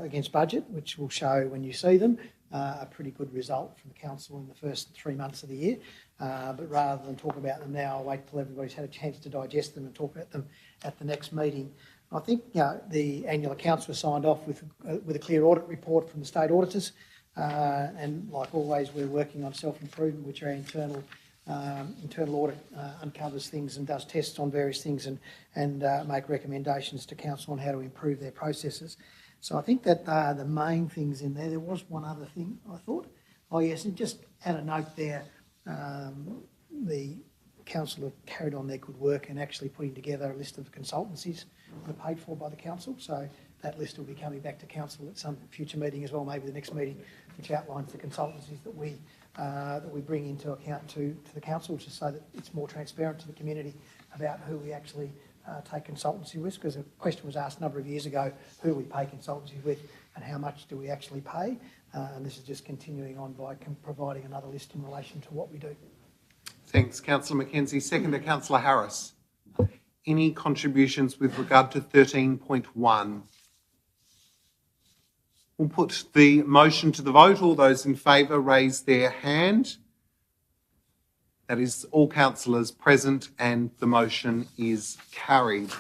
against budget, which will show, when you see them, a pretty good result from the council in the first 3 months of the year. But rather than talk about them now, I'll wait till everybody's had a chance to digest them and talk about them at the next meeting. I think the annual accounts were signed off with a clear audit report from the state auditors. And like always, we're working on self-improvement, which our internal audit uncovers things and does tests on various things and make recommendations to council on how to improve their processes. So I think that the main things in there. There was one other thing I thought. Oh yes, and just add a note there. The council have carried on their good work and actually putting together a list of consultancies that are paid for by the council. So that list will be coming back to council at some future meeting as well, maybe the next meeting, which outlines the consultancies that we bring into account to the council, just so that it's more transparent to the community about who we actually take consultancy with. Because a question was asked a number of years ago, who we pay consultancy with and how much do we actually pay? And this is just continuing on by providing another list in relation to what we do. Thanks, Councillor Mackenzie. Seconder, Councillor Harris. Any contributions with regard to 13.1? We'll put the motion to the vote. All those in favour raise their hand. That is all councillors present, and the motion is carried.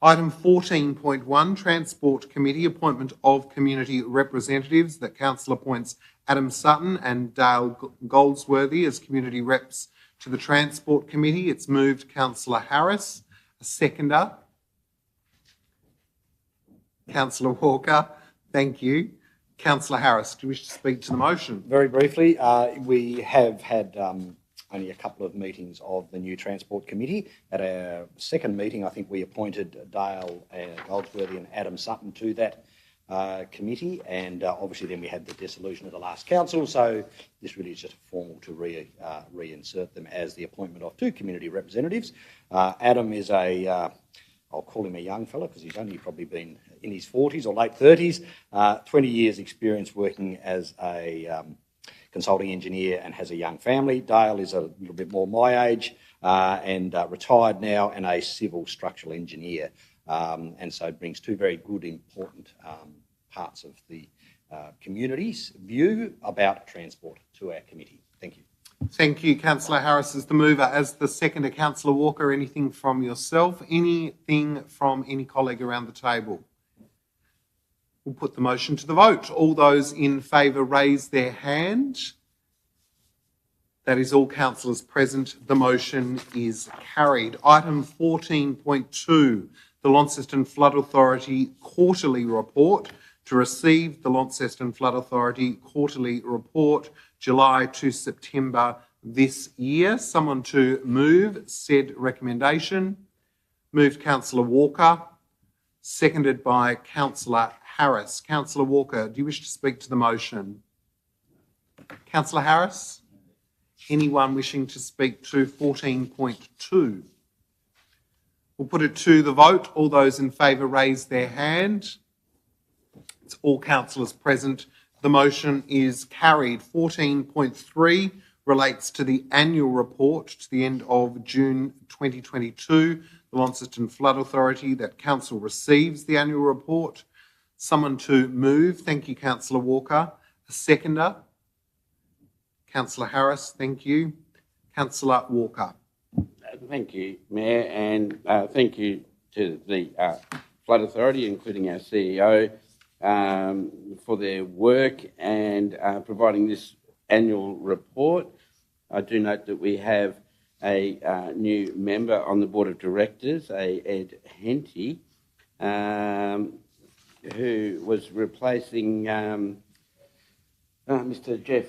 Item 14.1, Transport Committee, appointment of community representatives, that council appoints Adam Sutton and Dale Goldsworthy as community reps to the Transport Committee. It's moved Councillor Harris, a seconder. Councillor Walker, thank you. Councillor Harris, do you wish to speak to the motion? Very briefly, we have had only a couple of meetings of the new Transport Committee. At our second meeting, I think we appointed Dale Goldsworthy and Adam Sutton to that committee, and obviously then we had the dissolution of the last council, so this really is just formal to reinsert them as the appointment of two community representatives. Adam is I'll call him a young fella because he's only probably been in his 40s or late 30s, 20 years experience working as a consulting engineer and has a young family. Dale is a little bit more my age and retired now, and a civil structural engineer. And so it brings two very good, important parts of the community's view about transport to our committee. Thank you. Thank you, Councillor Harris as the mover. As the seconder, Councillor Walker, anything from yourself? Anything from any colleague around the table? We'll put the motion to the vote. All those in favour raise their hand. That is all councillors present. The motion is carried. Item 14.2, the Launceston Flood Authority Quarterly Report. To receive the Launceston Flood Authority Quarterly Report, July to September this year. Someone to move said recommendation. Moved Councillor Walker, seconded by Councillor Harris. Councillor Walker, do you wish to speak to the motion? Councillor Harris? Anyone wishing to speak to 14.2? We'll put it to the vote. All those in favour raise their hand. It's all councillors present. The motion is carried. 14.3 relates to the annual report to the end of June 2022. The Launceston Flood Authority, that council receives the annual report. Someone to move. Thank you, Councillor Walker. A seconder. Councillor Harris, thank you. Councillor Walker. Thank you, Mayor, and thank you to the Flood Authority, including our CEO, for their work and providing this annual report. I do note that we have a new member on the Board of Directors, Ed Henty, who was replacing Mr. Jeff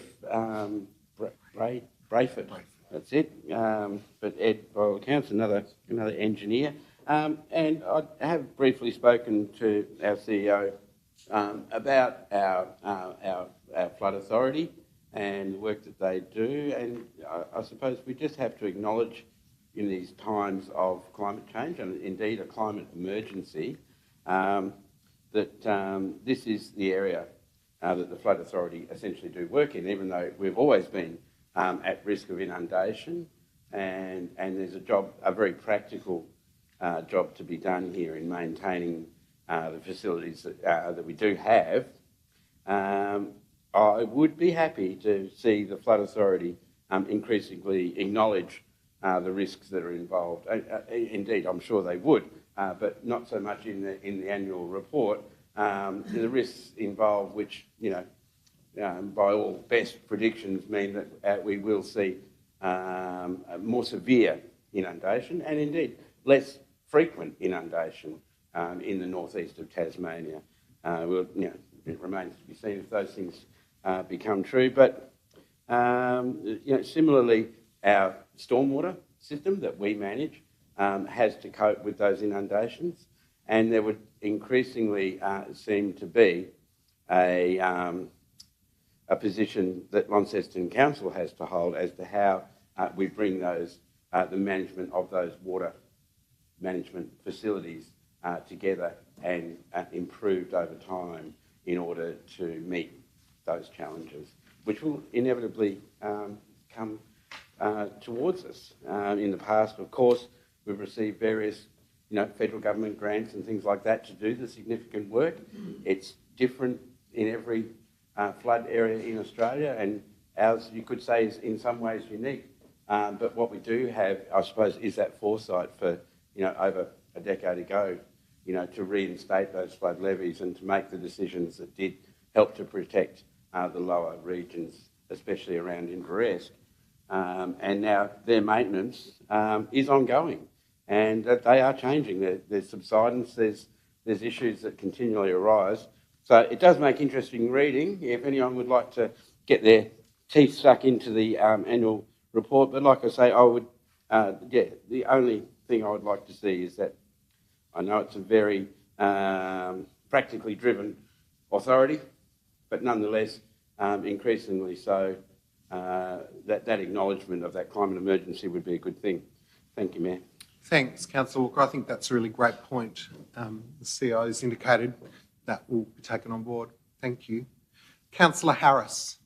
Brayford. That's it. But Ed, by all accounts, another engineer. And I have briefly spoken to our CEO about our Flood Authority and the work that they do. And I suppose we just have to acknowledge in these times of climate change, and indeed a climate emergency, that this is the area that the Flood Authority essentially do work in, even though we've always been at risk of inundation, and there's a very practical job to be done here in maintaining the facilities that we do have. I would be happy to see the Flood Authority increasingly acknowledge the risks that are involved. Indeed, I'm sure they would, but not so much in the annual report. The risks involved, which, by all best predictions, mean that we will see a more severe inundation and indeed less frequent inundation in the northeast of Tasmania. It remains to be seen if those things become true. But similarly, our stormwater system that we manage has to cope with those inundations, and there would increasingly seem to be a position that Launceston Council has to hold as to how we bring the management of those water management facilities together and improved over time in order to meet those challenges, which will inevitably come towards us. In the past, of course, we've received various federal government grants and things like that to do the significant work. It's different in every flood area in Australia, and ours, you could say, is in some ways unique. But what we do have, I suppose, is that foresight for, over a decade ago, to reinstate those flood levies and to make the decisions that did help to protect the lower regions, especially around Inveresk. And now their maintenance is ongoing, and that they are changing. There's subsidence, there's issues that continually arise. So it does make interesting reading if anyone would like to get their teeth stuck into the annual report. But like I say, I would, the only thing I would like to see is that I know it's a very practically driven authority, but nonetheless, increasingly so, that acknowledgement of that climate emergency would be a good thing. Thank you, Mayor. Thanks, Councillor Walker. I think that's a really great point. The CEO has indicated that will be taken on board. Thank you. Councillor Harris.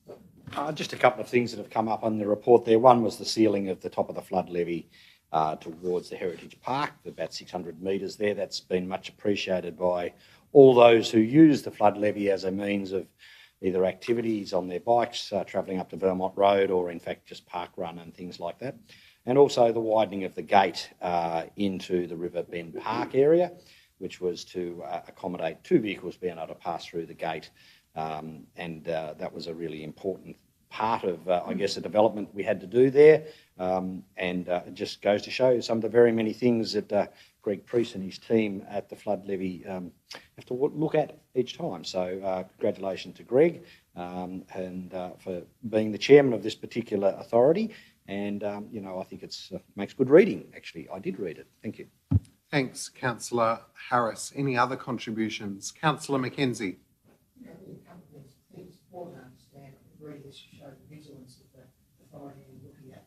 Just a couple of things that have come up on the report there. One was the sealing of the top of the flood levee towards the Heritage Park, about 600 metres there. That's been much appreciated by all those who use the flood levee as a means of either activities on their bikes, travelling up to Vermont Road, or in fact just park run and things like that. And also the widening of the gate into the River Bend Park area, which was to accommodate 2 vehicles being able to pass through the gate. And that was a really important part of, I guess, the development we had to do there. It just goes to show some of the very many things that Greg Priest and his team at the flood levee have to look at each time. So congratulations to Greg and for being the chairman of this particular authority. And, I think it makes good reading, actually. I did read it. Thank you. Thanks, Councillor Harris. Any other contributions? Councillor Mackenzie. It's important to understand and agree this should show the vigilance of the authority in looking at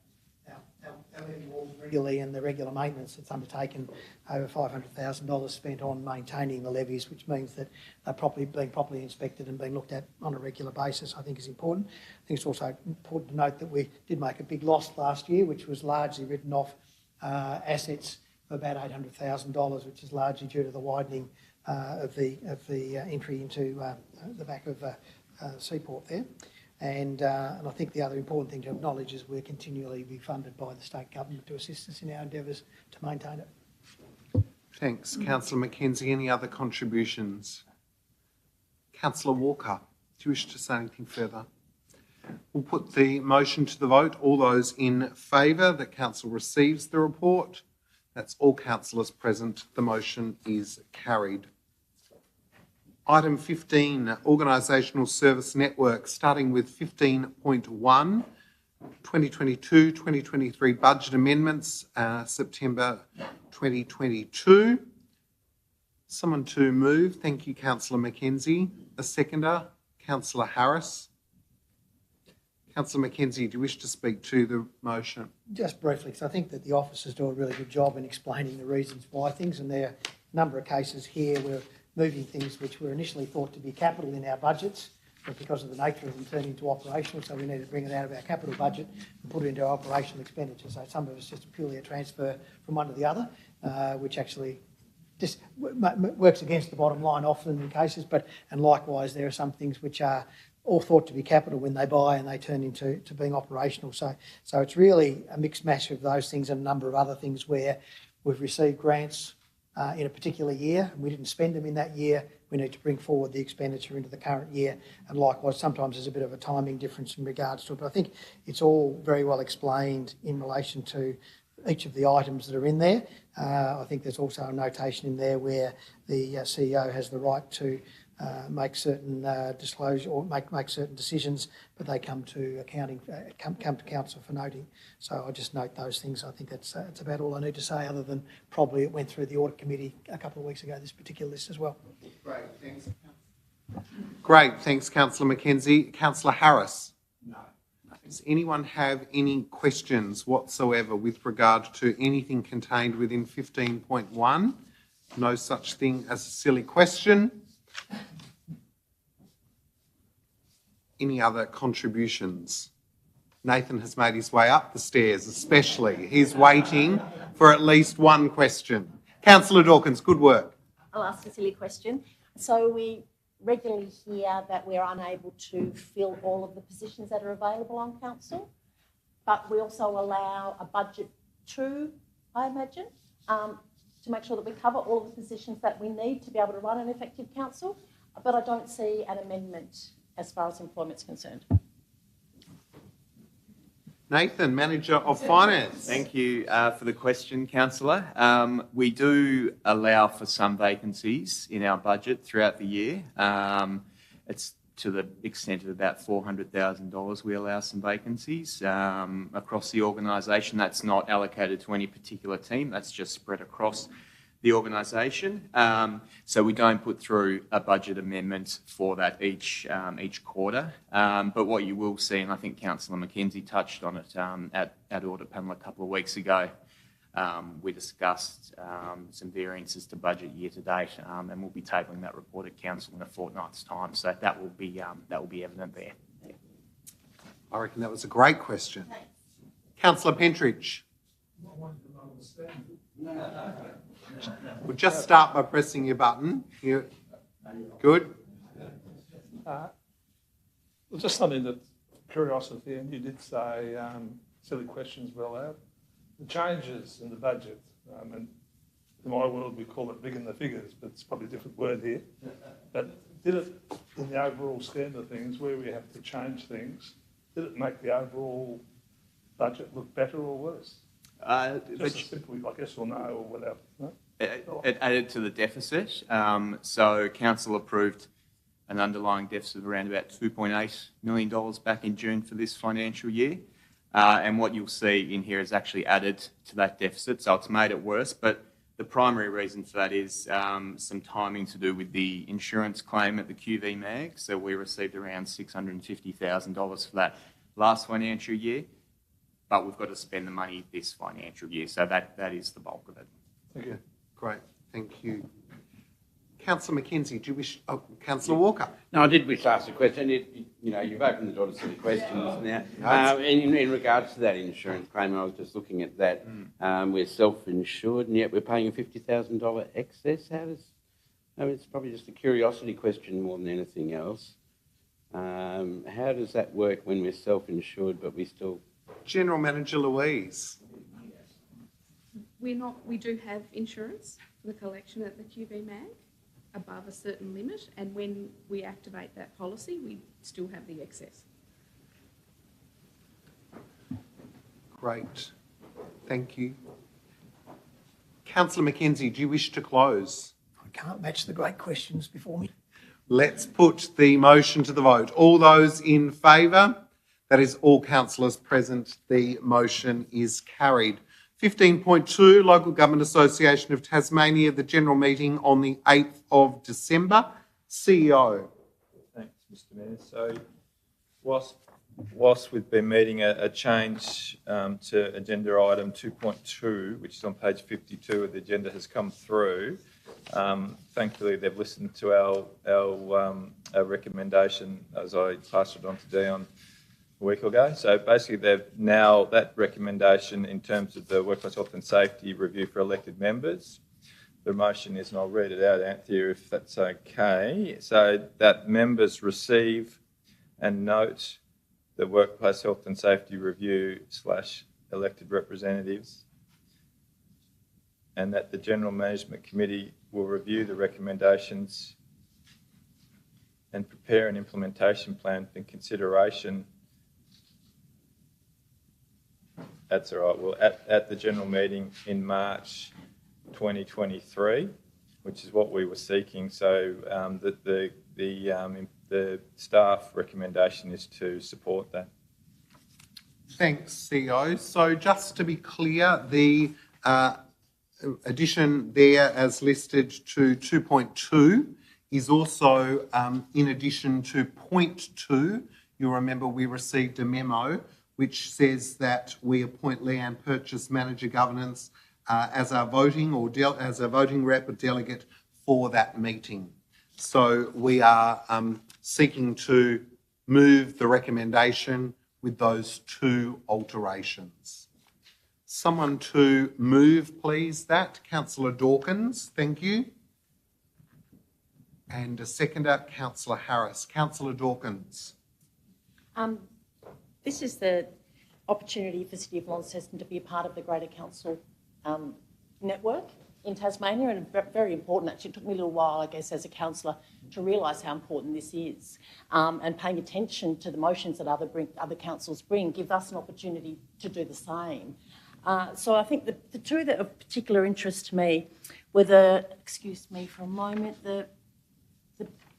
our levee walls regularly and the regular maintenance that's undertaken. Over $500,000 spent on maintaining the levees, which means that they're being properly inspected and being looked at on a regular basis, I think is important. I think it's also important to note that we did make a big loss last year, which was largely written off assets of about $800,000, which is largely due to the widening of the entry into the back of Seaport there. And I think the other important thing to acknowledge is we're continually be funded by the state government to assist us in our endeavours to maintain it. Thanks. Councillor Mackenzie, any other contributions? Councillor Walker, do you wish to say anything further? We'll put the motion to the vote. All those in favour that council receives the report? That's all councillors present. The motion is carried. Item 15, Organisational Service Network, starting with 15.1, 2022-2023 Budget Amendments, September 2022. Someone to move. Thank you, Councillor Mackenzie. A seconder, Councillor Harris. Councillor Mackenzie, do you wish to speak to the motion? Just briefly, because I think that the officers do a really good job in explaining the reasons why things, and there are a number of cases here where moving things which were initially thought to be capital in our budgets, but because of the nature of them turning into operational, so we need to bring it out of our capital budget and put it into our operational expenditure. So some of it's just purely a transfer from one to the other, which actually just works against the bottom line often in cases, and likewise there are some things which are all thought to be capital when they buy and they turn into being operational. So it's really a mixed mash of those things and a number of other things where we've received grants in a particular year and we didn't spend them in that year. We need to bring forward the expenditure into the current year, and likewise sometimes there's a bit of a timing difference in regards to it, but I think it's all very well explained in relation to each of the items that are in there. I think there's also a notation in there where the CEO has the right to make certain disclosure or make certain decisions, but they come to accounting, come to council for noting. So I just note those things. I think that's about all I need to say, other than probably it went through the audit committee a couple of weeks ago, this particular list as well. Great, thanks. Great, thanks, Councillor Mackenzie. Councillor Harris? No. Does anyone have any questions whatsoever with regard to anything contained within 15.1? No such thing as a silly question. Any other contributions? Nathan has made his way up the stairs, especially. He's waiting for at least one question. Councillor Dawkins, good work. I'll ask a silly question. So we regularly hear that we're unable to fill all of the positions that are available on council, but we also allow a budget too, I imagine, to make sure that we cover all of the positions that we need to be able to run an effective council, but I don't see an amendment as far as employment's concerned. Nathan, Manager of Finance. Thank you for the question, Councillor. We do allow for some vacancies in our budget throughout the year. It's to the extent of about $400,000 we allow some vacancies across the organisation. That's not allocated to any particular team, that's just spread across the organisation. So we don't put through a budget amendment for that each quarter. But what you will see, and I think Councillor Mackenzie touched on it at Audit Panel a couple of weeks ago, we discussed some variances to budget year to date, and we'll be tabling that report at Council in a fortnight's time. So that will be evident there. I reckon that was a great question. Councillor Pentridge. We'll just start by pressing your button. You good? Well, just something that curiosity, and you did say silly questions were allowed. The changes in the budget, and in my world we call it big in the figures, but it's probably a different word here. But did it, in the overall scheme of things, where we have to change things, did it make the overall budget look better or worse? Just a simple, like yes or no or whatever. No? It added to the deficit. So Council approved an underlying deficit of around about $2.8 million back in June for this financial year. And what you'll see in here is actually added to that deficit. So it's made it worse. But the primary reason for that is some timing to do with the insurance claim at the QV MAG. So we received around $650,000 for that last financial year. But we've got to spend the money this financial year. So that is the bulk of it. Thank you. Great, thank you. Councillor Mackenzie, do you wish... Oh, Councillor Walker. No, I did wish to ask a question. You've opened the door to silly questions now. In regards to that insurance claim, I was just looking at that. We're self-insured and yet we're paying a $50,000 excess. It's probably just a curiosity question more than anything else. How does that work when we're self-insured but we still... General Manager Louise. We do have insurance for the collection at the QV mag above a certain limit, and when we activate that policy, we still have the excess. Great. Thank you. Councillor Mackenzie, do you wish to close? I can't match the great questions before me. Let's put the motion to the vote. All those in favour? That is all councillors present. The motion is carried. 15.2, Local Government Association of Tasmania, the general meeting on the 8th of December. CEO. Thanks, Mr Mayor. So whilst we've been meeting, a change to agenda item 2.2, which is on page 52 of the agenda, has come through. Thankfully, they've listened to our recommendation as I passed it on to Dion a week ago. So basically, that recommendation in terms of the workplace health and safety review for elected members. The motion is, and I'll read it out, Anthea, if that's okay. So that members receive and note the workplace health and safety review / elected representatives, and that the General Management Committee will review the recommendations and prepare an implementation plan for consideration. That's all right. Well, at the general meeting in March 2023, which is what we were seeking. So the staff recommendation is to support that. Thanks, CEO. So just to be clear, the addition there as listed to 2.2 is also in addition to point 2. You'll remember we received a memo which says that we appoint Leanne Purchase Manager Governance as our voting as a voting rep or delegate for that meeting. So we are seeking to move the recommendation with those 2 alterations. Someone to move, please, that. Councillor Dawkins, thank you. And a seconder, Councillor Harris. Councillor Dawkins. This is the opportunity for City of Launceston to be a part of the Greater Council network in Tasmania, and very important. Actually, it took me a little while, I guess, as a councillor to realise how important this is, and paying attention to the motions that other councils bring gives us an opportunity to do the same. So I think the 2 that are of particular interest to me were excuse me for a moment, the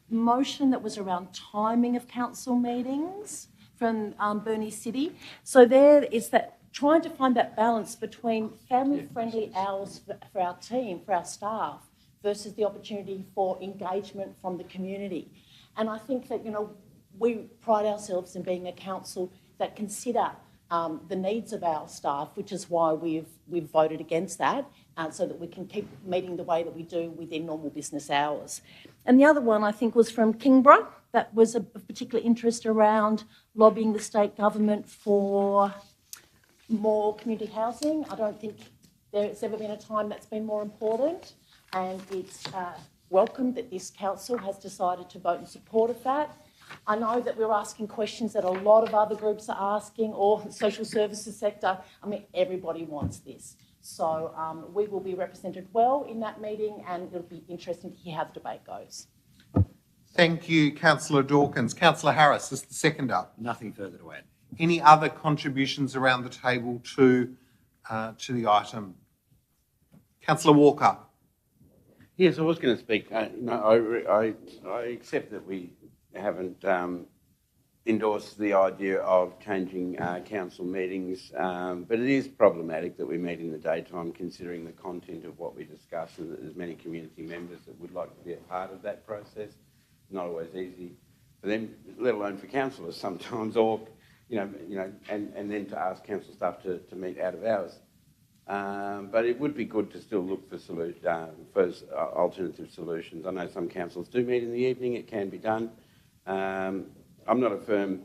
motion that was around timing of council meetings from Burnie City. So there is that trying to find that balance between family-friendly hours for our team, for our staff, versus the opportunity for engagement from the community. And I think that, we pride ourselves in being a council that consider the needs of our staff, which is why we've voted against that, so that we can keep meeting the way that we do within normal business hours. And the other one, I think, was from Kingborough. That was of particular interest around lobbying the state government for more community housing. I don't think there's ever been a time that's been more important, and it's welcome that this council has decided to vote in support of that. I know that we're asking questions that a lot of other groups are asking, or the social services sector. I mean, everybody wants this. So we will be represented well in that meeting, and it'll be interesting to hear how the debate goes. Thank you, Councillor Dawkins. Councillor Harris is the seconder. Nothing further to add. Any other contributions around the table to the item? Councillor Walker. Yes, I was going to speak. I accept that we haven't endorsed the idea of changing council meetings, but it is problematic that we meet in the daytime, considering the content of what we discuss, and that there's many community members that would like to be a part of that process. It's not always easy for them, let alone for councillors sometimes, or and then to ask council staff to meet out of hours. But it would be good to still look for alternative solutions. I know some councils do meet in the evening. It can be done. I'm not a firm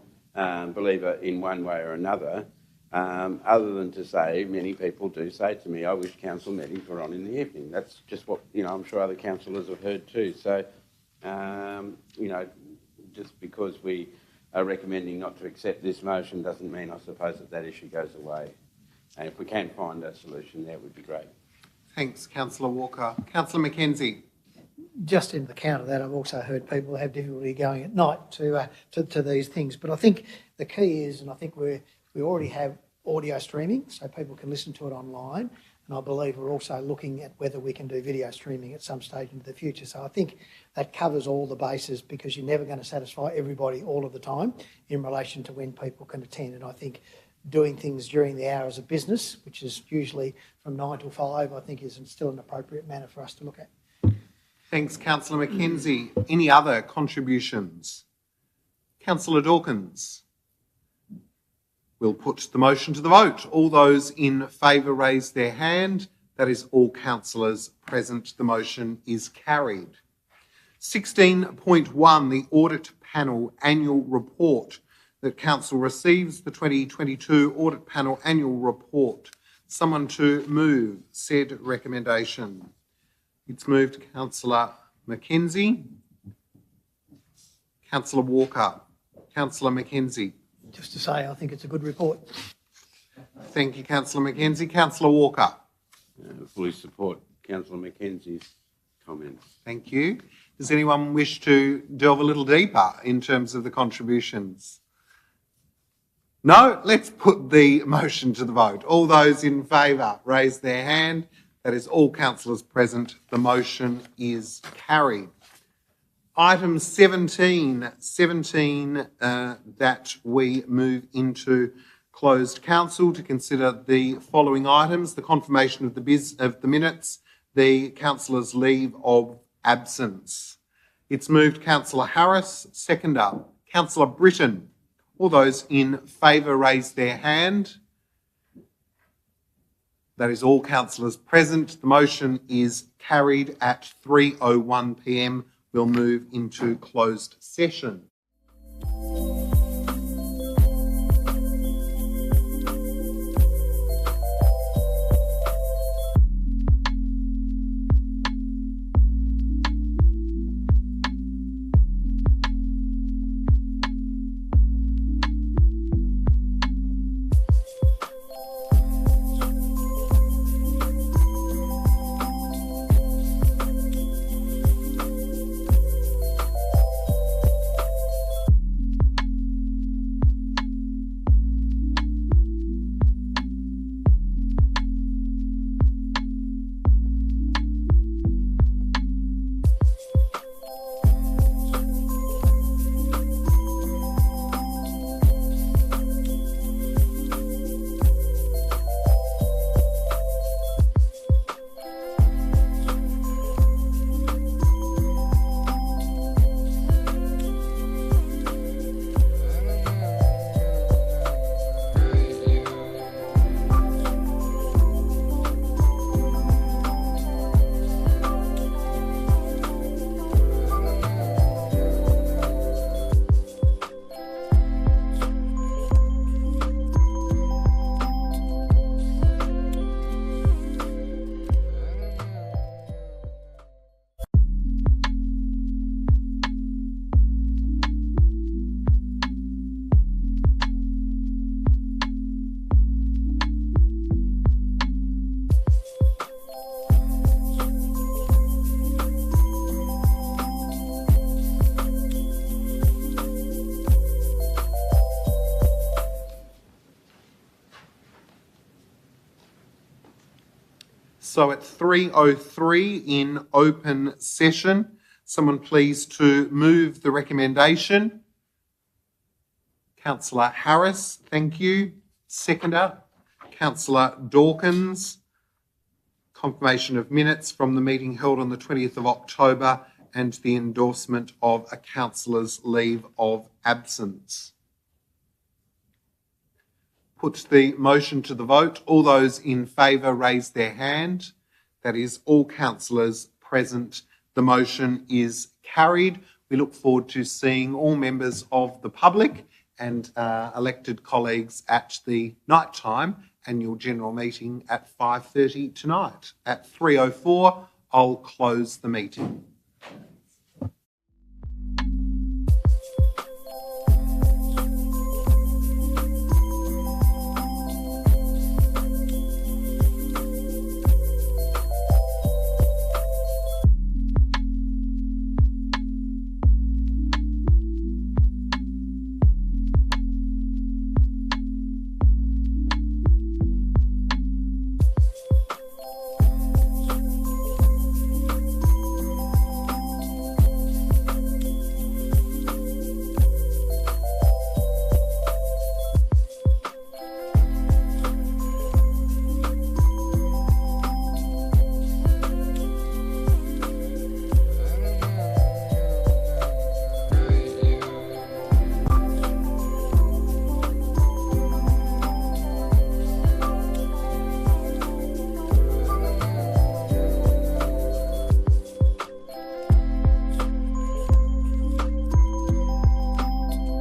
believer in one way or another, other than to say many people do say to me, I wish council meetings were on in the evening. That's just what, I'm sure other councillors have heard too. So, just because we recommending not to accept this motion doesn't mean, I suppose, that issue goes away. And if we can find a solution there, it would be great. Thanks, Councillor Walker. Councillor Mackenzie. Just in the count of that, I've also heard people have difficulty going at night to these things. But I think the key is, and I think we already have audio streaming, so people can listen to it online. And I believe we're also looking at whether we can do video streaming at some stage into the future. So I think that covers all the bases, because you're never going to satisfy everybody all of the time in relation to when people can attend. And I think doing things during the hours of business, which is usually from 9 till 5, I think is still an appropriate manner for us to look at. Thanks, Councillor Mackenzie. Any other contributions? Councillor Dawkins. We'll put the motion to the vote. All those in favour raise their hand. That is all councillors present. The motion is carried. 16.1, the Audit Panel Annual Report. That Council receives the 2022 Audit Panel Annual Report. Someone to move said recommendation. It's moved Councillor Mackenzie. Councillor Walker. Councillor Mackenzie. Just to say, I think it's a good report. Thank you, Councillor Mackenzie. Councillor Walker. Fully support Councillor Mackenzie's comments. Thank you. Does anyone wish to delve a little deeper in terms of the contributions? No? Let's put the motion to the vote. All those in favour raise their hand. That is all councillors present. The motion is carried. Item 17, that we move into closed council to consider the following items: the confirmation of the minutes, the councillor's leave of absence. It's moved Councillor Harris, seconder Councillor Britton. All those in favour raise their hand. That is all councillors present. The motion is carried at 3:01 p.m. We'll move into closed session. So at 3:03 in open session, someone please to move the recommendation. Councillor Harris, thank you. Seconder, Councillor Dawkins. Confirmation of minutes from the meeting held on the 20th of October and the endorsement of a councillor's leave of absence. Put the motion to the vote. All those in favour raise their hand. That is all councillors present. The motion is carried. We look forward to seeing all members of the public and elected colleagues at the nighttime annual general meeting at 5:30 tonight. At 3:04, I'll close the meeting.